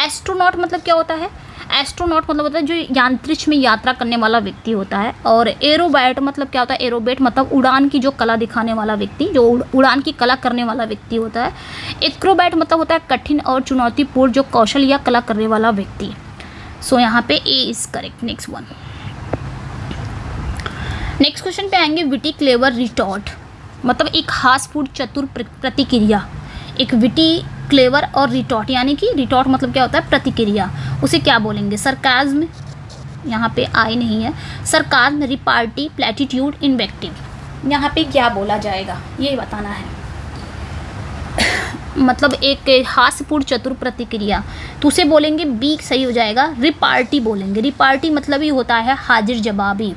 एस्ट्रोनॉट मतलब क्या होता है, एस्ट्रोनॉट मतलब होता है जो अंतरिक्ष में यात्रा करने वाला व्यक्ति होता है। और एरोबैट मतलब क्या होता है, एरोबैट मतलब उड़ान की जो कला दिखाने वाला व्यक्ति, जो उड़ान की कला करने वाला व्यक्ति होता है। एक्रोबैट मतलब होता है कठिन और चुनौतीपूर्ण जो कौशल या कला करने वाला व्यक्ति। सो यहाँ पे A is correct. Next one, next question पे आएंगे, विटी, क्लेवर, रिटॉर्ट, मतलब एक हासपूर्ण चतुर प्रतिक्रिया। एक विटी, क्लेवर और रिटॉर्ट, यानी कि रिटॉर्ट मतलब क्या होता है, प्रतिक्रिया, उसे क्या बोलेंगे, सरकाज़्म, यहाँ पे आई नहीं है, सरकाज़्म, रिपार्टी, प्लेटिट्यूड, इन्वेक्टिव, यहाँ पे क्या बोला जाएगा ये बताना है। मतलब एक हास्यपूर्ण चतुर प्रतिक्रिया, तो उसे बोलेंगे बी सही हो जाएगा, रिपार्टी बोलेंगे। रिपार्टी मतलब ही होता है हाजिर जवाबी।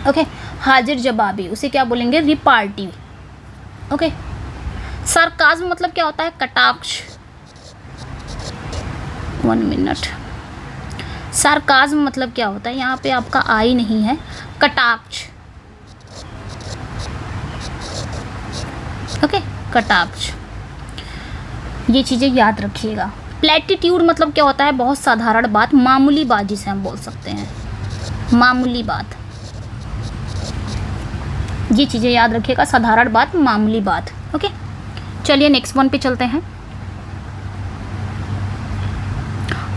ओके, हाजिर जवाबी, उसे क्या बोलेंगे, रिपार्टी। ओके, सार्काज्म मतलब क्या होता है, कटाक्ष। 1 मिनट, सार्काज्म मतलब क्या होता है, यहाँ पे आपका आई नहीं है, कटाक्ष। ओके, कटाक्ष, ये चीज़ें याद रखिएगा। प्लेटिट्यूड मतलब क्या होता है, बहुत साधारण बात, मामूली बात जिसे हम बोल सकते हैं, मामूली बात। ये चीज़ें याद रखिएगा, साधारण बात, मामूली बात। ओके, चलिए नेक्स्ट वन पे चलते हैं।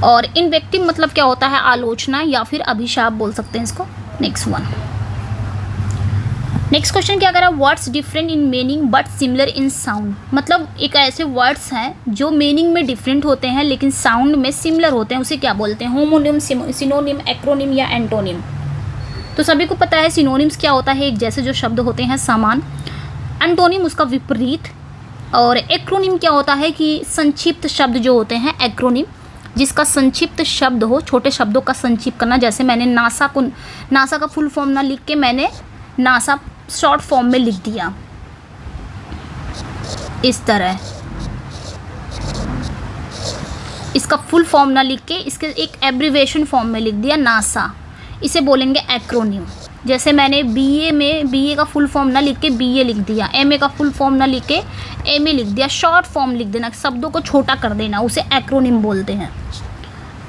और इन्वेक्टिव मतलब क्या होता है, आलोचना या फिर अभिशाप बोल सकते हैं इसको। नेक्स्ट वन, नेक्स्ट क्वेश्चन क्या करा, words different in meaning but similar in sound. मतलब एक ऐसे वर्ड्स हैं जो मीनिंग में डिफरेंट होते हैं लेकिन साउंड में सिमिलर होते हैं, उसे क्या बोलते हैं, होमोनिम, सिनोनिम, एक्रोनिम या एंटोनिम। तो सभी को पता है सिनोनिम्स क्या होता है, एक जैसे जो शब्द होते हैं समान। एंटोनिम उसका विपरीत। और एक्रोनिम क्या होता है कि संक्षिप्त शब्द जो होते हैं, एक्रोनिम जिसका संक्षिप्त शब्द हो, छोटे शब्दों का संक्षिप्त करना। जैसे मैंने नासा का फुल फॉर्म ना लिख के मैंने नासा शॉर्ट फॉर्म में लिख दिया, इस तरह इसका फुल फॉर्म ना लिख के इसके एक एब्रीविएशन फॉर्म में लिख दिया नासा, इसे बोलेंगे एक्रोनिम। जैसे मैंने बीए का फुल फॉर्म ना लिख के बीए लिख दिया, एमए का फुल फॉर्म ना लिख के एमए लिख दिया, शॉर्ट फॉर्म लिख देना, शब्दों को छोटा कर देना, उसे एक्रोनिम बोलते हैं।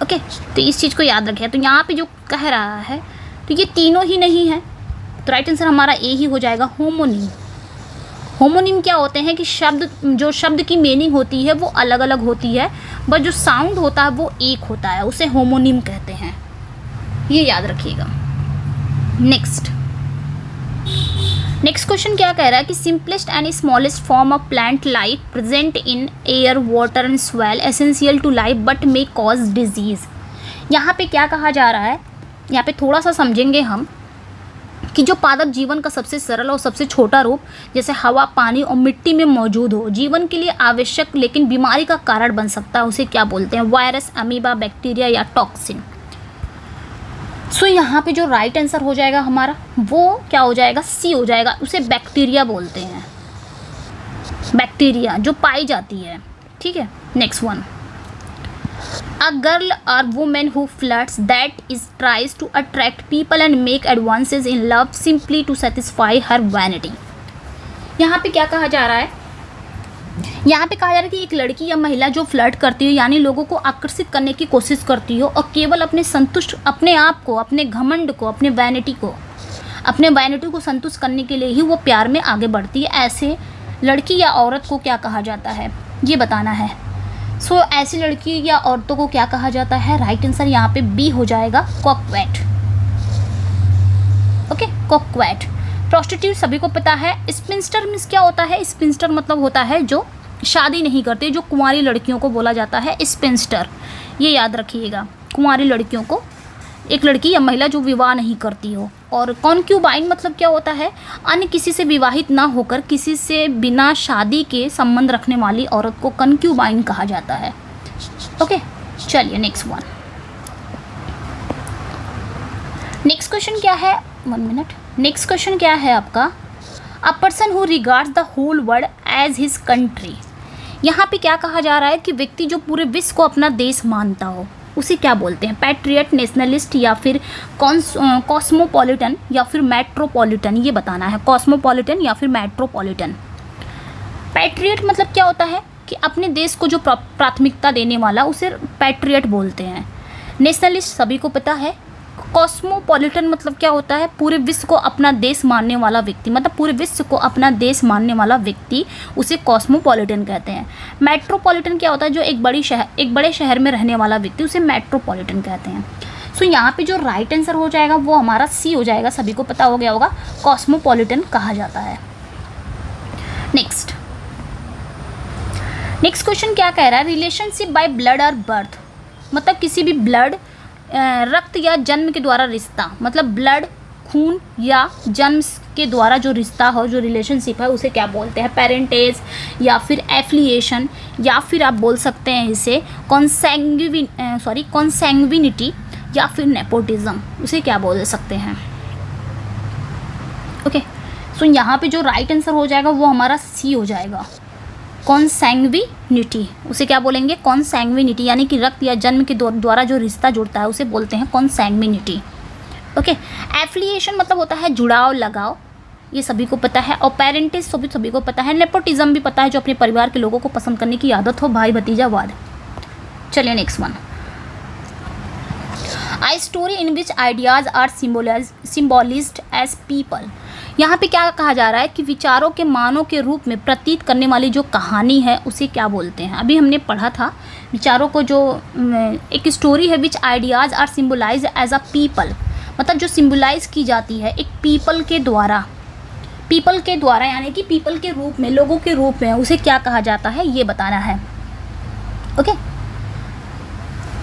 ओके, तो इस चीज़ को याद रखें। तो यहाँ पे जो कह रहा है तो ये तीनों ही नहीं है, तो राइट आंसर हमारा ए ही हो जाएगा, होमोनिम। होमोनिम क्या होते हैं कि शब्द की मीनिंग होती है वो अलग अलग होती है, बट जो साउंड होता है वो एक होता है, उसे होमोनिम कहते हैं, ये याद रखिएगा। नेक्स्ट क्वेश्चन क्या कह रहा है कि simplest and smallest form of plant life present in air, water and soil, essential to life but may cause disease. यहाँ पे क्या कहा जा रहा है, यहाँ पे थोड़ा सा समझेंगे हम कि जो पादप जीवन का सबसे सरल और सबसे छोटा रूप जैसे हवा, पानी और मिट्टी में मौजूद हो, जीवन के लिए आवश्यक लेकिन बीमारी का कारण बन सकता है, उसे क्या बोलते हैं, वायरस, अमीबा, बैक्टीरिया या टॉक्सिन। सो यहाँ पे जो राइट आंसर हो जाएगा हमारा वो क्या हो जाएगा, सी हो जाएगा, उसे बैक्टीरिया बोलते हैं, बैक्टीरिया जो पाई जाती है। ठीक है, next one, A girl or woman who flirts, that is tries to attract people and make advances in love simply to satisfy her vanity। यहाँ पे क्या कहा जा रहा है, यहाँ पे कहा जा रहा है कि एक लड़की या महिला जो फ्लर्ट करती हो यानी लोगों को आकर्षित करने की कोशिश करती हो और केवल अपने आप को, अपने घमंड को, अपने वैनिटी को संतुष्ट करने के लिए ही वो प्यार में आगे बढ़ती है, ऐसे लड़की या औरत को क्या कहा जाता है, ये बताना है। सो ऐसी लड़की या औरतों को क्या कहा जाता है, राइट आंसर यहाँ पे बी हो जाएगा, कॉक्वेट। ओके, कॉक्वेट। प्रोस्टिट्यूट सभी को पता है। स्पिंस्टर मीन्स क्या होता है, स्पिंस्टर मतलब होता है जो शादी नहीं करते, जो कुंवारी लड़कियों को बोला जाता है स्पिंस्टर, ये याद रखिएगा, कुंवारी लड़कियों को, एक लड़की या महिला जो विवाह नहीं करती हो। और कॉन्क्यूबाइन मतलब क्या होता है, अन्य किसी से विवाहित ना होकर किसी से बिना शादी के संबंध रखने वाली औरत को कॉन्क्यूबाइन कहा जाता है। ओके, चलिए नेक्स्ट वन। नेक्स्ट क्वेश्चन क्या है, 1 मिनट। नेक्स्ट क्वेश्चन क्या है आपका, a person who regards the whole world as his country. यहाँ पे क्या कहा जा रहा है कि व्यक्ति जो पूरे विश्व को अपना देश मानता हो, उसे क्या बोलते हैं, पैट्रियट, नेशनलिस्ट या फिर कॉस्मोपॉलिटन या फिर मेट्रोपॉलिटन, ये बताना है, कॉस्मोपॉलिटन या फिर मेट्रोपॉलिटन। पैट्रियट मतलब क्या होता है कि अपने देश को जो प्राथमिकता देने वाला, उसे पैट्रियट बोलते हैं। नेशनलिस्ट सभी को पता है। कॉस्मोपॉलिटन मतलब क्या होता है, पूरे विश्व को अपना देश मानने वाला व्यक्ति, मतलब पूरे विश्व को अपना देश मानने वाला व्यक्ति, उसे कॉस्मोपॉलिटन कहते हैं। मेट्रोपॉलिटन क्या होता है, जो एक बड़े शहर में रहने वाला व्यक्ति, उसे मेट्रोपॉलिटन कहते हैं। सो यहाँ पे जो राइट आंसर हो जाएगा वो हमारा सी हो जाएगा, सभी को पता हो गया होगा, कॉस्मोपॉलिटन कहा जाता है। नेक्स्ट क्वेश्चन क्या कह रहा है, रिलेशनशिप बाय ब्लड और बर्थ, मतलब किसी भी ब्लड, रक्त या जन्म के द्वारा रिश्ता, मतलब ब्लड खून या जन्म के द्वारा जो रिश्ता हो, जो रिलेशनशिप है, उसे क्या बोलते हैं? पेरेंटेज या फिर एफिलिएशन, या फिर आप बोल सकते हैं इसे कॉन्सैंग्विनिटी या फिर नेपोटिज्म, उसे क्या बोल सकते हैं? ओके, सो यहाँ पे जो राइट आंसर हो जाएगा वो हमारा सी हो जाएगा, कॉन्सैंग्विनिटी। उसे क्या बोलेंगे? कॉन्सैंग्विनिटी, यानी कि रक्त या जन्म के द्वारा जो रिश्ता जुड़ता है उसे बोलते हैं कॉन्सैंग्विनिटी। ओके, एफिलिएशन मतलब होता है जुड़ाव, लगाव, ये सभी को पता है। और पेरेंटेज सभी को पता है। नेपोटिज्म भी पता है, जो अपने परिवार के लोगों को पसंद करने की आदत हो, भाई भतीजावाद। चलिए next one, I story in which ideas are symbolised as people. यहाँ पे क्या कहा जा रहा है कि विचारों के मानों के रूप में प्रतीत करने वाली जो कहानी है उसे क्या बोलते हैं? अभी हमने पढ़ा था विचारों को, जो एक स्टोरी है which ideas are symbolise as a people, मतलब जो सिम्बोलाइज की जाती है एक पीपल के द्वारा यानी कि पीपल के रूप में, लोगों के रूप में, उसे क्या कहा जाता है ये बताना है। ओके,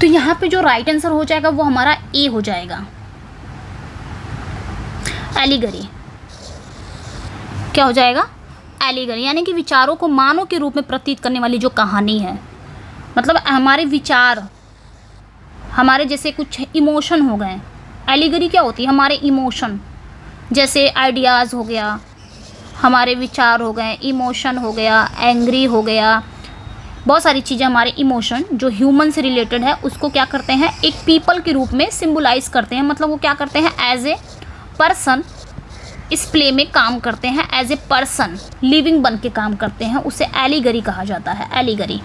तो यहाँ पे जो राइट आंसर हो जाएगा वो हमारा ए हो जाएगा, एलिगरी। क्या हो जाएगा? एलिगरी, यानी कि विचारों को मानव के रूप में प्रतीत करने वाली जो कहानी है, मतलब हमारे विचार, हमारे जैसे कुछ इमोशन हो गए। एलिगरी क्या होती है? हमारे इमोशन, जैसे आइडियाज़ हो गया, हमारे विचार हो गए, इमोशन हो गया, एंग्री हो गया, बहुत सारी चीज़ें हमारे इमोशन जो ह्यूमन से रिलेटेड है उसको क्या करते हैं? एक पीपल के रूप में सिम्बोलाइज करते हैं। मतलब वो क्या करते हैं? एज ए पर्सन इस प्ले में काम करते हैं, एज ए पर्सन लिविंग बन के काम करते हैं, उसे एलिगरी कहा जाता है, एलिगरी।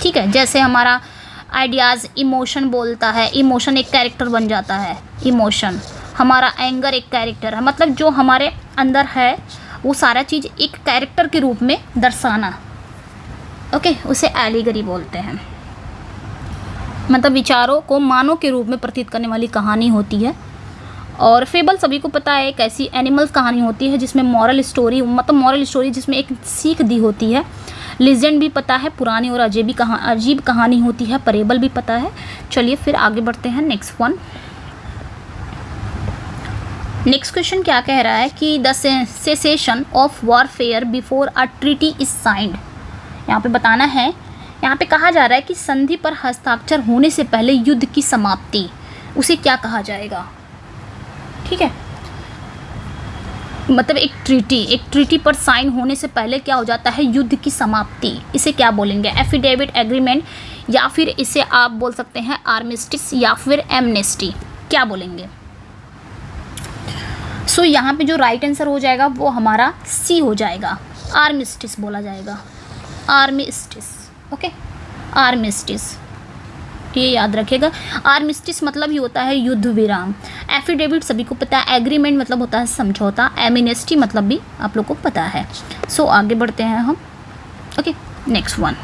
ठीक है, जैसे हमारा आइडियाज़ इमोशन बोलता है, इमोशन एक कैरेक्टर बन जाता है, इमोशन हमारा एंगर एक कैरेक्टर है, मतलब जो हमारे अंदर है वो सारा चीज़ एक कैरेक्टर के रूप में दर्शाना। ओके, उसे एलिगरी बोलते हैं। मतलब विचारों को मानव के रूप में प्रतीत करने वाली कहानी होती है। और फेबल सभी को पता है, एक ऐसी एनिमल्स कहानी होती है जिसमें मॉरल स्टोरी, मतलब मॉरल स्टोरी जिसमें एक सीख दी होती है। लीजेंड भी पता है, पुरानी और अजीब कहानी होती है। परेबल भी पता है। चलिए फिर आगे बढ़ते हैं, नेक्स्ट वन। नेक्स्ट क्वेश्चन क्या कह रहा है कि the cessation of warfare before a treaty is signed. यहाँ पे बताना है, यहाँ पे कहा जा रहा है कि संधि पर हस्ताक्षर होने से पहले युद्ध की समाप्ति, उसे क्या कहा जाएगा? ठीक है, मतलब एक ट्रीटी पर साइन होने से पहले क्या हो जाता है? युद्ध की समाप्ति। इसे क्या बोलेंगे? एफिडेविट एग्रीमेंट, या फिर इसे आप बोल सकते हैं आर्मिस्टिस, या फिर एमनेस्टी, क्या बोलेंगे? सो यहाँ पे जो राइट आंसर हो जाएगा वो हमारा सी हो जाएगा, आर्मिस्टिस बोला जाएगा, आर्मिस्टिस। ओके, आर्मिस्टिस, ये याद रखिएगा। आर्मिस्टिस मतलब ही होता है युद्ध विराम। एफिडेविट सभी को पता है, एग्रीमेंट मतलब होता है समझौता, एमिनेस्टी मतलब भी आप लोग को पता है। सो आगे बढ़ते हैं हम। Okay, next one.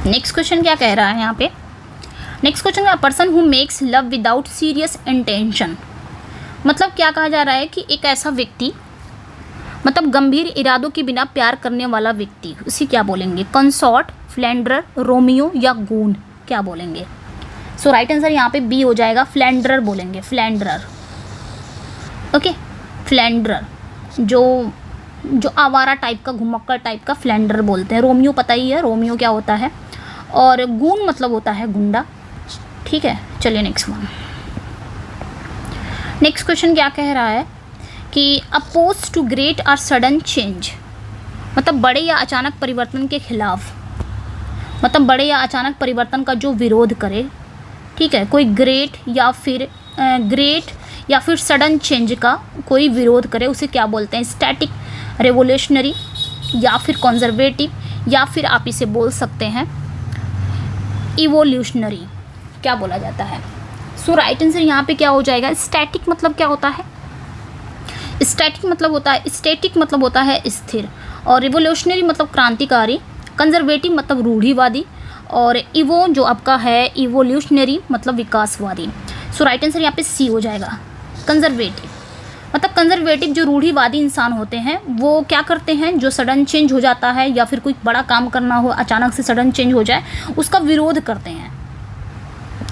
Next question क्या कह रहा है यहाँ पे? नेक्स्ट क्वेश्चन का, person who makes love without serious intention. मतलब क्या कहा जा रहा है कि एक ऐसा व्यक्ति, मतलब गंभीर इरादों के बिना प्यार करने वाला व्यक्ति, उसे क्या बोलेंगे? कंसॉर्ट, फ्लैंडरर, रोमियो या गून, क्या बोलेंगे? सो राइट आंसर यहाँ पे बी हो जाएगा, फ्लैंडरर बोलेंगे, फ्लैंडरर। ओके, फ्लैंडरर जो आवारा टाइप का, घुमक्कड़ टाइप का, फ्लैंडरर बोलते हैं। रोमियो पता ही है, रोमियो क्या होता है। और गून मतलब होता है गुंडा। ठीक है, चलिए नेक्स्ट वन। नेक्स्ट क्वेश्चन क्या कह रहा है कि अपोज टू ग्रेट और सडन चेंज, मतलब बड़े या अचानक परिवर्तन के खिलाफ, मतलब बड़े या अचानक परिवर्तन का जो विरोध करे। ठीक है, कोई ग्रेट या फिर सडन चेंज का कोई विरोध करे, उसे क्या बोलते हैं? स्टैटिक, रेवोल्यूशनरी, या फिर कंजर्वेटिव, या फिर आप इसे बोल सकते हैं इवोल्यूशनरी, क्या बोला जाता है? सो राइट आंसर यहाँ पे क्या हो जाएगा? स्टैटिक मतलब क्या होता है? स्टैटिक मतलब होता है स्थिर, और रिवोल्यूशनरी मतलब क्रांतिकारी, कंजर्वेटिव मतलब रूढ़िवादी, और इवो जो आपका है इवोल्यूशनरी मतलब विकासवादी। सो राइट आंसर यहाँ पे सी हो जाएगा, कंजर्वेटिव। मतलब कंजर्वेटिव जो रूढ़िवादी इंसान होते हैं वो क्या करते हैं? जो सडन चेंज हो जाता है या फिर कोई बड़ा काम करना हो, अचानक से सडन चेंज हो जाए, उसका विरोध करते हैं।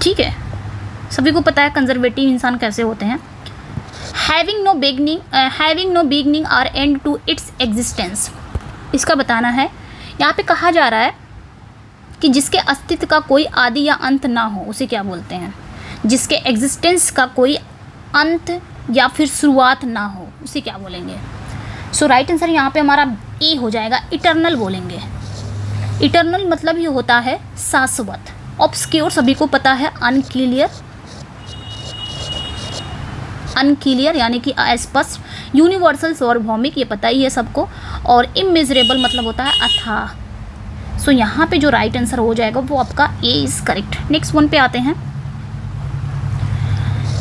ठीक है, सभी को पता है कंजर्वेटिव इंसान कैसे होते हैं। हैविंग नो बिगनिंग और एंड टू इट्स एग्जिस्टेंस। इसका बताना है, यहाँ पे कहा जा रहा है कि जिसके अस्तित्व का कोई आदि या अंत ना हो उसे क्या बोलते हैं, जिसके एग्जिस्टेंस का कोई अंत या फिर शुरुआत ना हो उसे क्या बोलेंगे। सो राइट आंसर यहाँ पे हमारा ए हो जाएगा, इटर्नल बोलेंगे। इटर्नल मतलब ये होता है शाश्वत। ऑब्सक्योर सभी को पता है, अनक्लियर यानी कि अस्पष्ट। यूनिवर्सल सार्वभौमिक ये पता ही है सबको। और इमेजरेबल मतलब होता है अथाह। सो यहाँ पे जो राइट आंसर हो जाएगा वो आपका ए इज करेक्ट। नेक्स्ट वन पे आते हैं।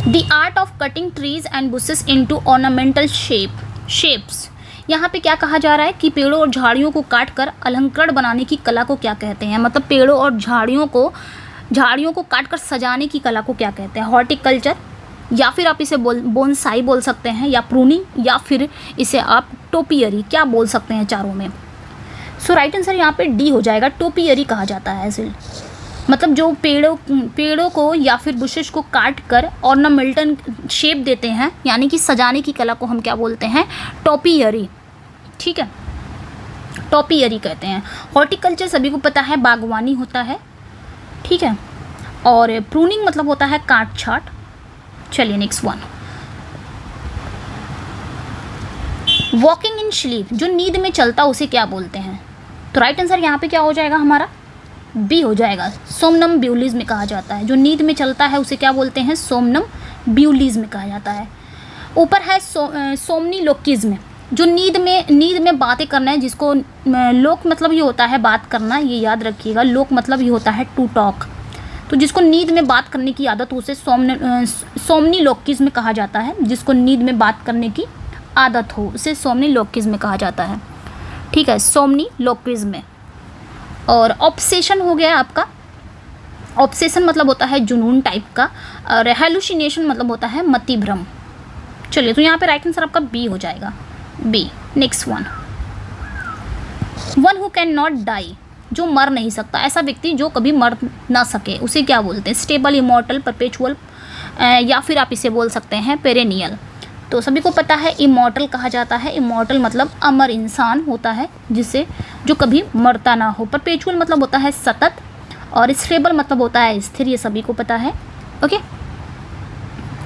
The art of cutting trees and bushes into ornamental shapes. यहाँ पे क्या कहा जा रहा है कि पेड़ों और झाड़ियों को काटकर अलंकरण बनाने की कला को क्या कहते हैं। मतलब पेड़ों और झाड़ियों को काटकर सजाने की कला को क्या कहते हैं। हॉर्टिकल्चर, या फिर आप इसे बोनसाई बोल सकते हैं, या प्रूनिंग, या फिर इसे आप टोपियरी क्या बोल सकते हैं चारों में। सो राइट आंसर यहाँ पे डी हो जाएगा, टोपियरी कहा जाता है इसे। मतलब जो पेड़ों को या फिर बुशेस को काट कर ऑर्नामेंटल शेप देते हैं, यानी कि सजाने की कला को हम क्या बोलते हैं, टोपियरी। ठीक है, टोपियरी कहते हैं। हॉर्टिकल्चर सभी को पता है, बागवानी होता है। ठीक है, और प्रूनिंग मतलब होता है काट छाट। चलिए next one, walking in sleep, जो नींद में चलता उसे क्या बोलते हैं। तो राइट आंसर यहाँ पे क्या हो जाएगा हमारा, बी हो जाएगा, सोमनम्ब्यूलिज्म में कहा जाता है। जो नींद में चलता है उसे क्या बोलते हैं, सोमनम्ब्यूलिज्म में कहा जाता है। ऊपर है सोमनीलोकिज्म, जो नींद में बातें करना है, जिसको लोक मतलब ये होता है बात करना, ये याद रखिएगा। लोक मतलब ये होता है टू टॉक। तो जिसको नींद में बात करने की आदत हो उसे सोमनीलोकिज्म कहा जाता है। जिसको नींद में बात करने की आदत हो उसे सोमनीलोकिज्म कहा जाता है। ठीक है, सोमनीलोकिज्म में। और ऑब्सेशन हो गया आपका। ऑब्सेशन मतलब होता है जुनून टाइप का, और हेलुसिनेशन मतलब होता है मति भ्रम। चलिए, तो यहाँ पे राइट आंसर आपका बी हो जाएगा, B. Next one who can not die, जो मर नहीं सकता, ऐसा व्यक्ति जो कभी मर ना सके उसे क्या बोलते हैं। स्टेबल, इमॉर्टल, परपेचुअल, या फिर आप इसे बोल सकते हैं पेरेनियल। तो सभी को पता है इमॉर्टल कहा जाता है। इमॉर्टल मतलब अमर इंसान होता है, जिसे जो कभी मरता ना हो। परपेचुअल मतलब होता है सतत, और स्टेबल मतलब होता है स्थिर, ये सभी को पता है। ओके,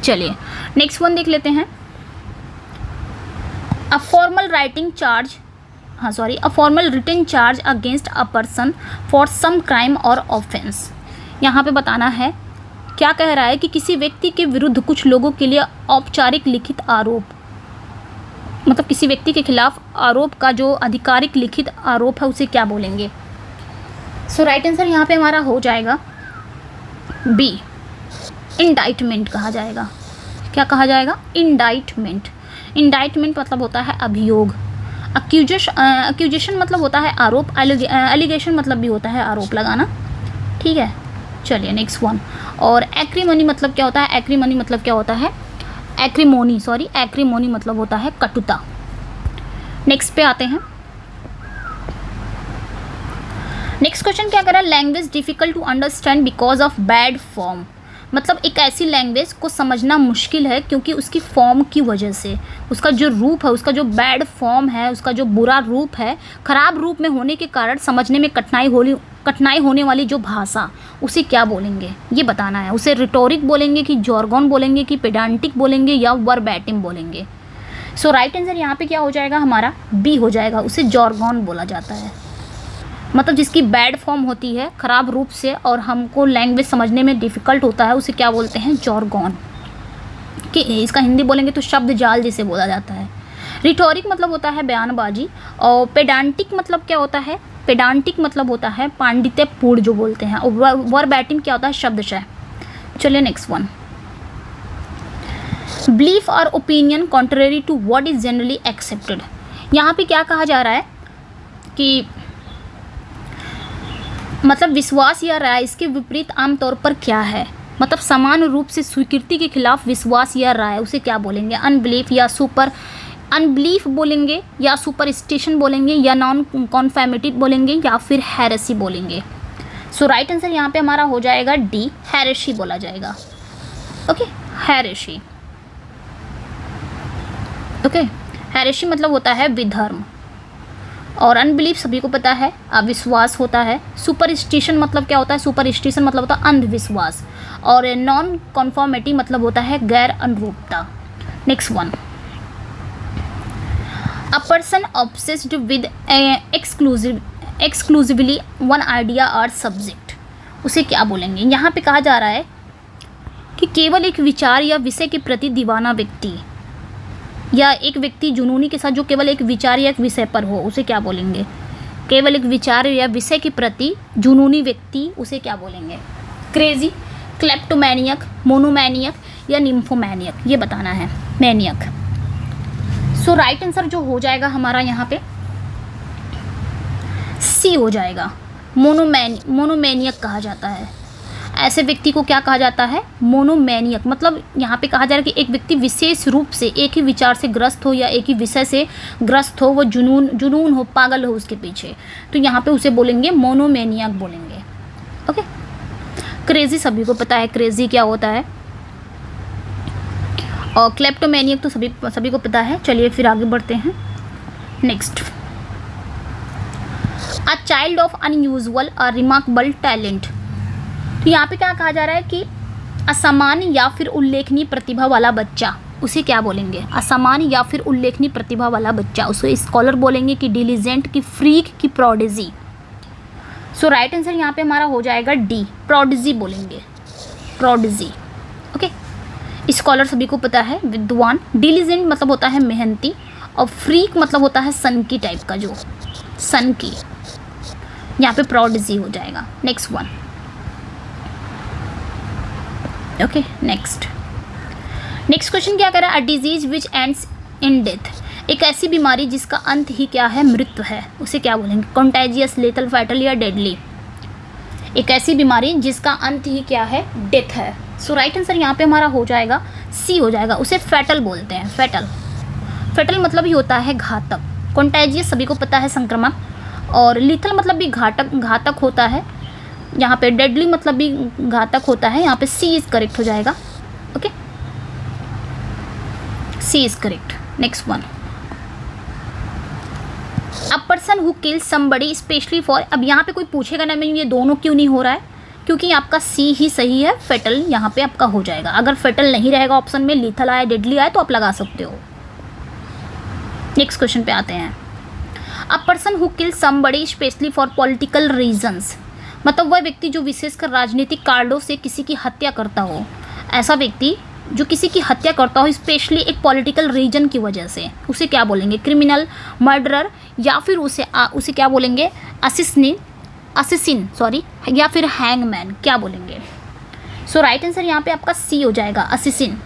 चलिए नेक्स्ट वन देख लेते हैं। A formal written charge against a person for some crime और ऑफेंस। यहाँ पे बताना है, क्या कह रहा है कि किसी व्यक्ति के विरुद्ध कुछ लोगों के लिए औपचारिक लिखित आरोप, मतलब किसी व्यक्ति के खिलाफ आरोप का जो आधिकारिक लिखित आरोप है उसे क्या बोलेंगे। सो राइट आंसर यहाँ पे हमारा हो जाएगा बी, इंडाइटमेंट कहा जाएगा। क्या कहा जाएगा, इंडाइटमेंट। इंडाइटमेंट मतलब होता है अभियोग। अक्यूजेशन मतलब होता है आरोप। एलिगेशन मतलब भी होता है आरोप लगाना। ठीक है, चलिए नेक्स्ट वन। और एक्रीमनी मतलब क्या होता है, एक्रीमनी मतलब क्या होता है, एक्रीमोनी मतलब होता है कटुता। नेक्स्ट पे आते हैं। नेक्स्ट क्वेश्चन क्या कर रहा है, language difficult to understand because of bad form. मतलब एक ऐसी लैंग्वेज को समझना मुश्किल है क्योंकि उसकी फॉर्म की वजह से, उसका जो रूप है, उसका जो बैड फॉर्म है, उसका जो बुरा रूप है, खराब रूप में होने के कारण समझने में कठिनाई होने वाली जो भाषा, उसे क्या बोलेंगे ये बताना है। उसे रिटोरिक बोलेंगे कि जॉर्गोन बोलेंगे कि पेडांटिक बोलेंगे या वर्बैटिम बोलेंगे। सो राइट आंसर यहाँ पे क्या हो जाएगा हमारा, बी हो जाएगा। उसे जॉर्गोन बोला जाता है। मतलब जिसकी बैड फॉर्म होती है ख़राब रूप से और हमको लैंग्वेज समझने में डिफ़िकल्ट होता है, उसे क्या बोलते हैं, जॉर्गोन। कि इसका हिंदी बोलेंगे तो शब्द जाल जिसे बोला जाता है। रिटोरिक मतलब होता है बयानबाजी। और पेडांटिक मतलब क्या होता है, पेडांटिक मतलब होता है पांडित्यपूर्ण जो बोलते हैं। और वर्बैटिम क्या होता है, शब्दशः। चलिए नेक्स्ट वन। बिलीफ और opinion contrary to what is generally accepted. यहाँ पे क्या कहा जा रहा है कि मतलब विश्वास या राय, इसके विपरीत आमतौर पर क्या है। मतलब समान रूप से स्वीकृति के खिलाफ विश्वास या राय, उसे क्या बोलेंगे, अनबिलीफ बोलेंगे या सुपरस्टिशन बोलेंगे या नॉन कॉन्फर्मिटी बोलेंगे या फिर हेरेसी बोलेंगे। सो राइट आंसर यहाँ पे हमारा हो जाएगा डी, हेरेसी बोला जाएगा। Okay, heresy. ओके। हेरेसी मतलब होता है विधर्म, और अनबिलीफ सभी को पता है अविश्वास होता है। सुपरस्टिशन मतलब क्या होता है? सुपरस्टिशन मतलब होता है अंधविश्वास, और नॉन कॉन्फॉर्मिटी मतलब होता है गैर अनुरूपता। Next one, a person obsessed with exclusively one idea और सब्जेक्ट, उसे क्या बोलेंगे? यहाँ पे कहा जा रहा है कि केवल एक विचार या विषय के प्रति दीवाना व्यक्ति, या एक व्यक्ति जुनूनी के साथ जो केवल एक विचार या एक विषय पर हो, उसे क्या बोलेंगे? केवल एक विचार या विषय के प्रति जुनूनी व्यक्ति, उसे क्या बोलेंगे? क्रेजी, क्लेप्टोमैनियक, मोनोमैनियक या निम्फोमैनियक, ये बताना है। मैनियक। सो राइट आंसर जो हो जाएगा हमारा यहाँ पे सी हो जाएगा। मोनोमैनियक कहा जाता है ऐसे व्यक्ति को। क्या कहा जाता है? मोनोमैनियक। मतलब यहाँ पे कहा जा रहा है कि एक व्यक्ति विशेष रूप से एक ही विचार से ग्रस्त हो या एक ही विषय से ग्रस्त हो, वो जुनून हो, पागल हो उसके पीछे, तो यहाँ पे उसे बोलेंगे मोनोमैनियक बोलेंगे। ओके। क्रेजी सभी को पता है क्रेजी क्या होता है, और क्लेप्टोमैनियक तो सभी को पता है। चलिए फिर आगे बढ़ते हैं। Next, a child of unusual और रिमार्केबल टैलेंट। तो यहाँ पे क्या कहा जा रहा है कि असामान्य या फिर उल्लेखनीय प्रतिभा वाला बच्चा, उसे क्या बोलेंगे? असामान्य या फिर उल्लेखनीय प्रतिभा वाला बच्चा, उसे स्कॉलर बोलेंगे कि डिलीजेंट, की फ्रीक, की प्रोडिजी। सो राइट आंसर यहाँ पे हमारा हो जाएगा डी, प्रोडिजी बोलेंगे। प्रोडिजी। ओके। स्कॉलर सभी को पता है विद्वान। डिलीजेंट मतलब होता है मेहनती, और फ्रीक मतलब होता है सन की टाइप का, जो सन की, यहाँ पे प्रोडिजी हो जाएगा। Next one. Okay. Next question क्या कह रहा है? A disease which ends in death, एक ऐसी बीमारी जिसका अंत ही क्या है? मृत्यु है, उसे क्या बोलेंगे? कॉन्टेजियस, लेथल, फैटल या डेडली। एक ऐसी बीमारी जिसका अंत ही क्या है? डेथ है। सो राइट आंसर यहाँ पे हमारा हो जाएगा सी हो जाएगा। उसे फैटल बोलते हैं। फैटल मतलब ही होता है घातक। कॉन्टेजियस सभी को पता है संक्रमण, और लीथल मतलब भी घातक होता है। यहाँ पे डेडली मतलब भी घातक होता है। यहाँ पे सी इज करेक्ट हो जाएगा। Okay, C is correct. Next one, a person who kills somebody specially for. अब यहाँ पे कोई पूछेगा ना मैं ये दोनों क्यों नहीं हो रहा है, क्योंकि आपका सी ही सही है। फेटल यहाँ पे आपका हो जाएगा। अगर फेटल नहीं रहेगा ऑप्शन में, लीथल आया, डेडली आया, तो आप लगा सकते हो। नेक्स्ट क्वेश्चन पे आते हैं। अ person who kills somebody specially for political reasons, मतलब वह व्यक्ति जो विशेषकर राजनीतिक कारणों से किसी की हत्या करता हो। ऐसा व्यक्ति जो किसी की हत्या करता हो स्पेशली एक पॉलिटिकल रीजन की वजह से, उसे क्या बोलेंगे? क्रिमिनल, मर्डरर, या फिर उसे क्या बोलेंगे? असिसिन सॉरी, या फिर हैंगमैन, क्या बोलेंगे? सो राइट आंसर यहाँ पे आपका सी हो जाएगा, असिसिन।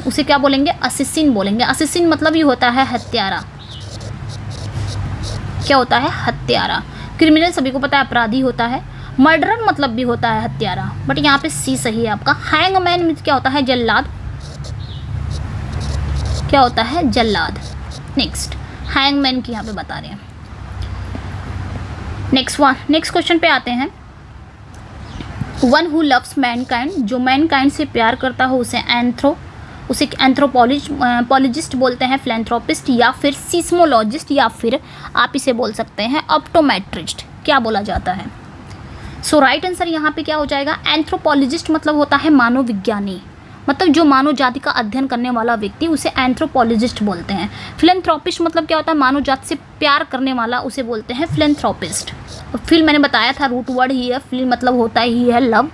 उसे क्या बोलेंगे? असिसिन बोलेंगे। असिसिन मतलब ही होता है हत्यारा। क्या होता है? हत्यारा। क्रिमिनल सभी को पता है अपराधी होता है। मर्डरर मतलब भी होता है हत्यारा, बट यहाँ पे सी सही है आपका। हैंगमैन मीन्स क्या होता है? जल्लाद। क्या होता है? जल्लाद। नेक्स्ट, हैंगमैन की यहाँ पे बता रहे हैं। नेक्स्ट क्वेश्चन पे आते हैं। वन हु लव्स मैनकाइंड, जो मैनकाइंड से प्यार करता हो उसे एंथ्रोपोलॉजिस्ट बोलते हैं, फिलैंथ्रोपिस्ट, या फिर सीस्मोलॉजिस्ट, या फिर आप इसे बोल सकते हैं ऑप्टोमेट्रिस्ट। क्या बोला जाता है? सो राइट आंसर यहाँ पे क्या हो जाएगा? एंथ्रोपोलॉजिस्ट मतलब होता है मानव विज्ञानी, मतलब जो मानव जाति का अध्ययन करने वाला व्यक्ति, उसे एंथ्रोपोलॉजिस्ट बोलते हैं। फिलैंथ्रोपिस्ट मतलब क्या होता है? मानव जाति से प्यार करने वाला, उसे बोलते हैं फिलैंथ्रोपिस्ट। फिल मैंने बताया था रूट वर्ड ही है, फिल मतलब होता ही है लव।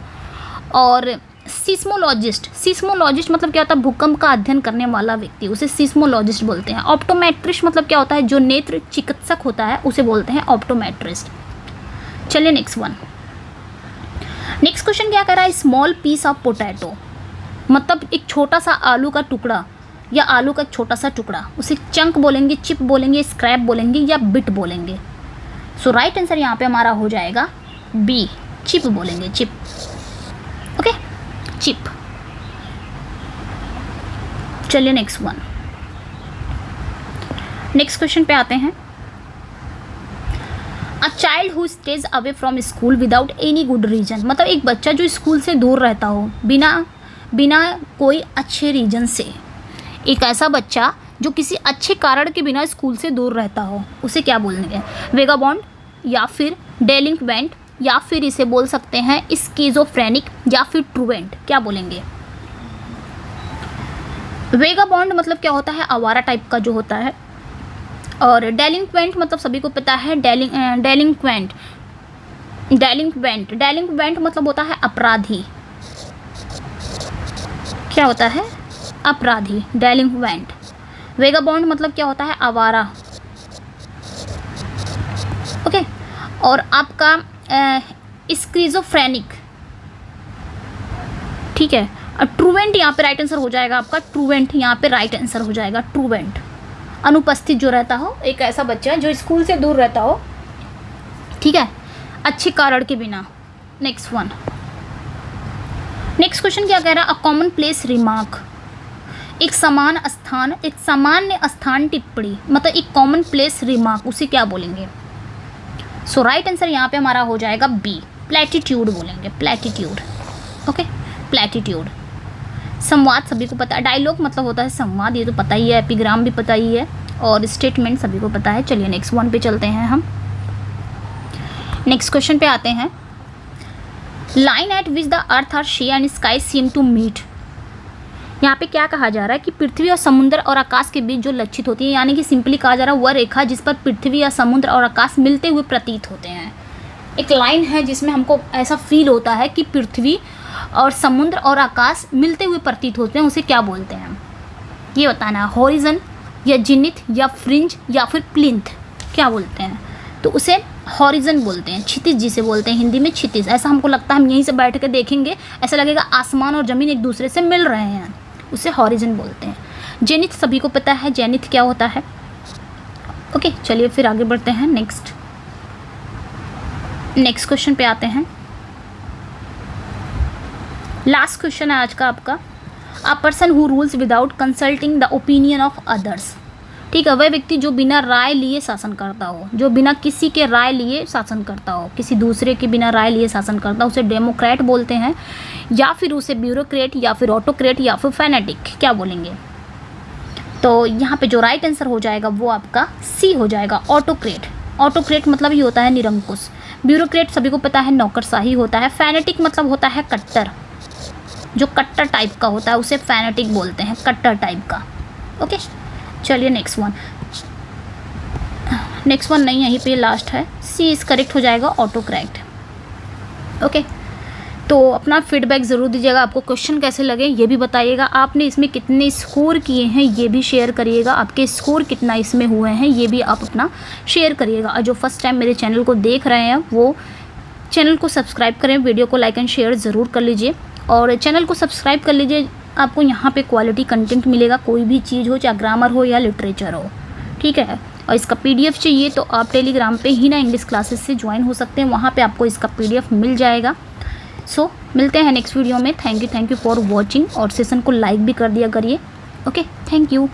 और सीस्मोलॉजिस्ट मतलब क्या होता है? भूकंप का अध्ययन करने वाला व्यक्ति, उसे सीस्मोलॉजिस्ट बोलते हैं। ऑप्टोमेट्रिस्ट मतलब क्या होता है? जो नेत्र चिकित्सक होता है, उसे बोलते हैं ऑप्टोमेट्रिस्ट। चलिए नेक्स्ट क्वेश्चन क्या कर रहा है? स्मॉल पीस ऑफ पोटैटो, मतलब एक छोटा सा आलू का टुकड़ा या आलू का एक छोटा सा टुकड़ा, उसे चंक बोलेंगे, चिप बोलेंगे, स्क्रैप बोलेंगे, या बिट बोलेंगे। सो राइट आंसर यहाँ पे हमारा हो जाएगा बी, चिप बोलेंगे, चिप। Okay, chip. चलिए नेक्स्ट क्वेश्चन पे आते हैं। A child who stays away from school without any good reason, मतलब एक बच्चा जो स्कूल से दूर रहता हो बिना कोई अच्छे रीजन से। एक ऐसा बच्चा जो किसी अच्छे कारण के बिना स्कूल से दूर रहता हो, उसे क्या बोलेंगे? वेगाबॉन्ड या फिर डेलिंक्वेंट या फिर इसे बोल सकते हैं स्किज़ोफ्रेनिक या फिर ट्रूवेंट, क्या बोलेंगे? वेगाबॉन्ड मतलब क्या होता है? आवारा टाइप का जो होता है। और डेलिंक्वेंट मतलब सभी को पता है, डेलिंक्वेंट मतलब होता है अपराधी। क्या होता है? अपराधी, डेलिंक्वेंट। वेगाबॉन्ड मतलब क्या होता है? आवारा। ओके। और आपका स्किज़ोफ्रेनिक, ठीक है। और ट्रूवेंट यहाँ पे राइट आंसर हो जाएगा आपका, ट्रूवेंट यहाँ पे राइट आंसर हो जाएगा, ट्रूवेंट। अनुपस्थित जो रहता हो, एक ऐसा बच्चा जो स्कूल से दूर रहता हो, ठीक है, अच्छे कारण के बिना। नेक्स्ट क्वेश्चन क्या कह रहा है? अ कॉमन प्लेस रिमार्क, एक सामान्य स्थान टिप्पणी, मतलब एक कॉमन प्लेस रिमार्क, उसे क्या बोलेंगे? सो राइट आंसर यहाँ पे हमारा हो जाएगा बी, प्लेटिट्यूड बोलेंगे, प्लेटिट्यूड। Okay, platitude. संवाद सभी को पता है, डायलॉग मतलब होता है संवाद, ये तो पता ही है, एपिग्राम भी पता ही है, और स्टेटमेंट सभी को पता है। चलिए नेक्स्ट वन पे चलते हैं हम। नेक्स्ट क्वेश्चन पे आते हैं। Line at which the earth और sea and sky seem to meet, यहाँ पे क्या कहा जा रहा है कि पृथ्वी और समुद्र और आकाश के बीच जो लक्षित होती है, यानी कि सिंपली कहा जा रहा है वह रेखा जिस पर पृथ्वी या समुद्र और आकाश मिलते हुए प्रतीत होते हैं। एक लाइन है जिसमें हमको ऐसा फील होता है कि पृथ्वी और समुद्र और आकाश मिलते हुए प्रतीत होते हैं, उसे क्या बोलते हैं? ये बताना है, हॉरिजन या जिनिथ या फ्रिंज या फिर प्लिंथ, क्या बोलते हैं? तो उसे हॉरिजन बोलते हैं, क्षितिज जिसे बोलते हैं हिंदी में, क्षितिज। ऐसा हमको लगता है, हम यहीं से बैठ कर देखेंगे ऐसा लगेगा आसमान और ज़मीन एक दूसरे से मिल रहे हैं, उसे हॉरिजन बोलते हैं। जेनिथ सभी को पता है, जेनिथ क्या होता है। ओके, चलिए फिर आगे बढ़ते हैं। नेक्स्ट क्वेश्चन पे आते हैं। लास्ट क्वेश्चन है आज का आपका। A person who rules without consulting the opinion of others, ठीक है, वह व्यक्ति जो बिना राय लिए शासन करता हो, जो बिना किसी के राय लिए शासन करता हो, किसी दूसरे के बिना राय लिए शासन करता हो, उसे डेमोक्रेट बोलते हैं, या फिर उसे ब्यूरोक्रेट या फिर ऑटोक्रेट या फिर फैनेटिक, क्या बोलेंगे? तो यहाँ पे जो राइट आंसर हो जाएगा वो आपका सी हो जाएगा, ऑटोक्रेट। ऑटोक्रेट मतलब ये होता है निरंकुश। ब्यूरोक्रेट सभी को पता है नौकरशाही होता है। फैनेटिक मतलब होता है कट्टर, जो कट्टर टाइप का होता है उसे फैनेटिक बोलते हैं, कट्टर टाइप का। ओके, चलिए नेक्स्ट वन नहीं, यहीं पे लास्ट है, सी इज करेक्ट हो जाएगा, ऑटोक्रेट। ओके, तो अपना फीडबैक ज़रूर दीजिएगा, आपको क्वेश्चन कैसे लगे ये भी बताइएगा, आपने इसमें कितने स्कोर किए हैं ये भी शेयर करिएगा, आपके स्कोर कितना इसमें हुए हैं ये भी आप अपना शेयर करिएगा। और जो फर्स्ट टाइम मेरे चैनल को देख रहे हैं वो चैनल को सब्सक्राइब करें, वीडियो को लाइक एंड शेयर ज़रूर कर लीजिए, और चैनल को सब्सक्राइब कर लीजिए। आपको यहाँ पे क्वालिटी कंटेंट मिलेगा, कोई भी चीज़ हो, चाहे ग्रामर हो या लिटरेचर हो, ठीक है। और इसका पीडीएफ चाहिए तो आप टेलीग्राम पे ही ना इंग्लिश क्लासेस से ज्वाइन हो सकते हैं, वहाँ पे आपको इसका पीडीएफ मिल जाएगा। सो मिलते हैं नेक्स्ट वीडियो में। थैंक यू फॉर वॉचिंग, और सेशन को लाइक भी कर दिया करिए। Okay, thank you.